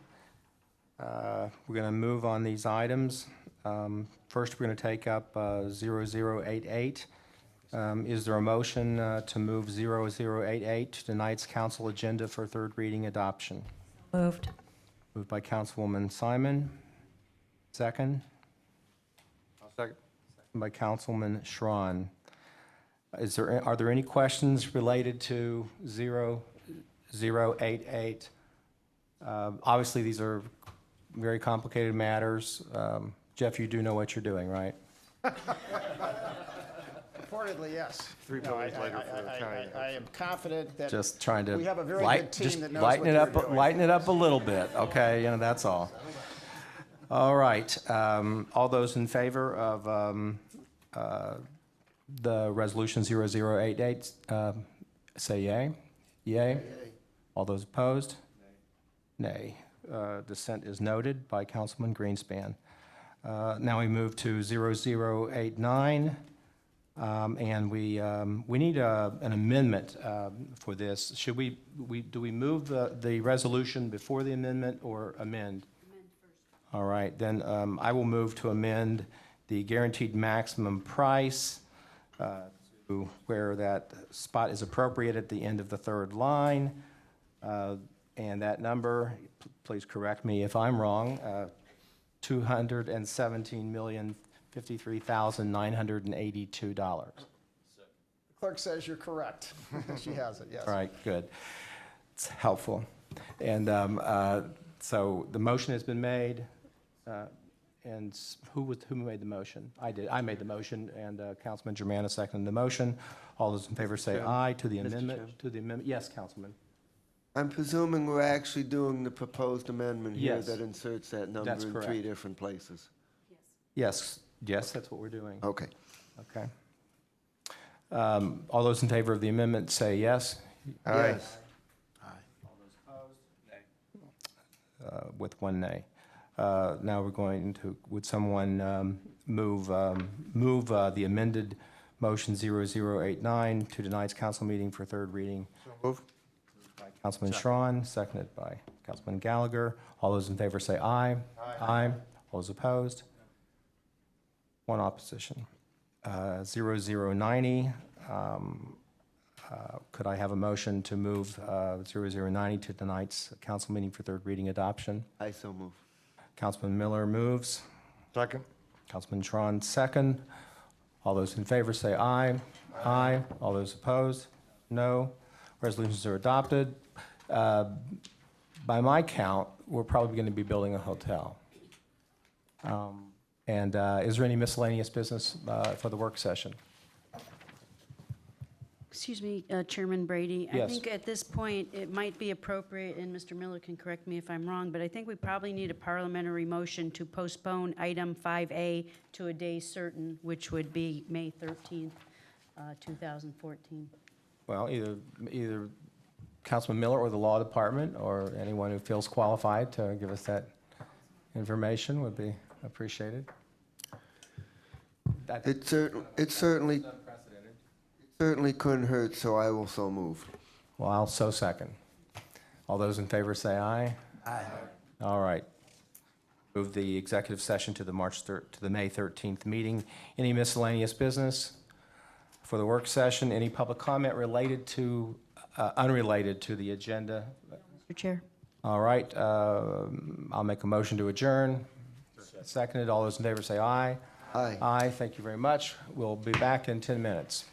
we're going to move on these items. First, we're going to take up 0088. Is there a motion to move 0088 to tonight's council agenda for third reading adoption? Moved. Moved by Councilwoman Simon. Second? Second. Second by Councilman Schron. Are there any questions related to 0088? Obviously, these are very complicated matters. Jeff, you do know what you're doing, right? Reportedly, yes. 3 No, buildings later for the county. I am confident that Just trying to we have a very light- good team just that knows lighten what it they're up, doing. lighten it up a little bit, okay? You know, that's all. All right. All those in favor of the resolution 0088, say yay. Yay. All those opposed? Nay. Dissent is noted by Councilman Greenspan. Now we move to 0089, and we need an amendment for this. Should do we move the resolution before the amendment or amend? Amend first. All right, then I will move to amend the guaranteed maximum price to where that spot is appropriate at the end of the third line. And that number, please correct me if I'm wrong, $217,053,982. The clerk says you're correct. She has it, yes. All right, good. It's helpful. And so the motion has been made. And who made the motion? I did. I made the motion, and Councilman Germanis seconded the motion. All those in favor say aye to the amendment. To the amendment. Yes, Councilman. I'm presuming we're actually doing the proposed amendment here Yes. that inserts that number That's in correct. 3 different places. Yes, yes, that's what we're doing. Okay. Okay. All those in favor of the amendment say yes. Yes. With one nay. Now we're going to, would someone move the amended motion 0089 to tonight's council meeting for third reading? So move. By Councilman Schron, seconded by Councilman Gallagher. All those in favor say aye. Aye. All those opposed? One opposition. 0090, could I have a motion to move 0090 to tonight's council meeting for third reading adoption? I so move. Councilman Miller moves. Second. Councilman Schron, second. All those in favor say aye. Aye. All those opposed? No. Resolutions are adopted. By my count, we're probably going to be building a hotel. And is there any miscellaneous business for the work session? Excuse me, Chairman Brady. I Yes. think at this point, it might be appropriate, and Mr. Miller can correct me if I'm wrong, but I think we probably need a parliamentary motion to postpone item 5A to a day certain, which would be May 13th, 2014. Well, either Councilman Miller or the Law Department, or anyone who feels qualified to give us that information would be appreciated. It certainly couldn't hurt, so I will so move. Well, I'll so second. All those in favor say aye. Aye. All right. Move the executive session to the May 13th meeting. Any miscellaneous business for the work session? Any public comment related to, unrelated to the agenda? Mr. Chair. All right, I'll make a motion to adjourn. Seconded. All those in favor say aye. Aye. Aye, thank you very much. We'll be back in 10 minutes.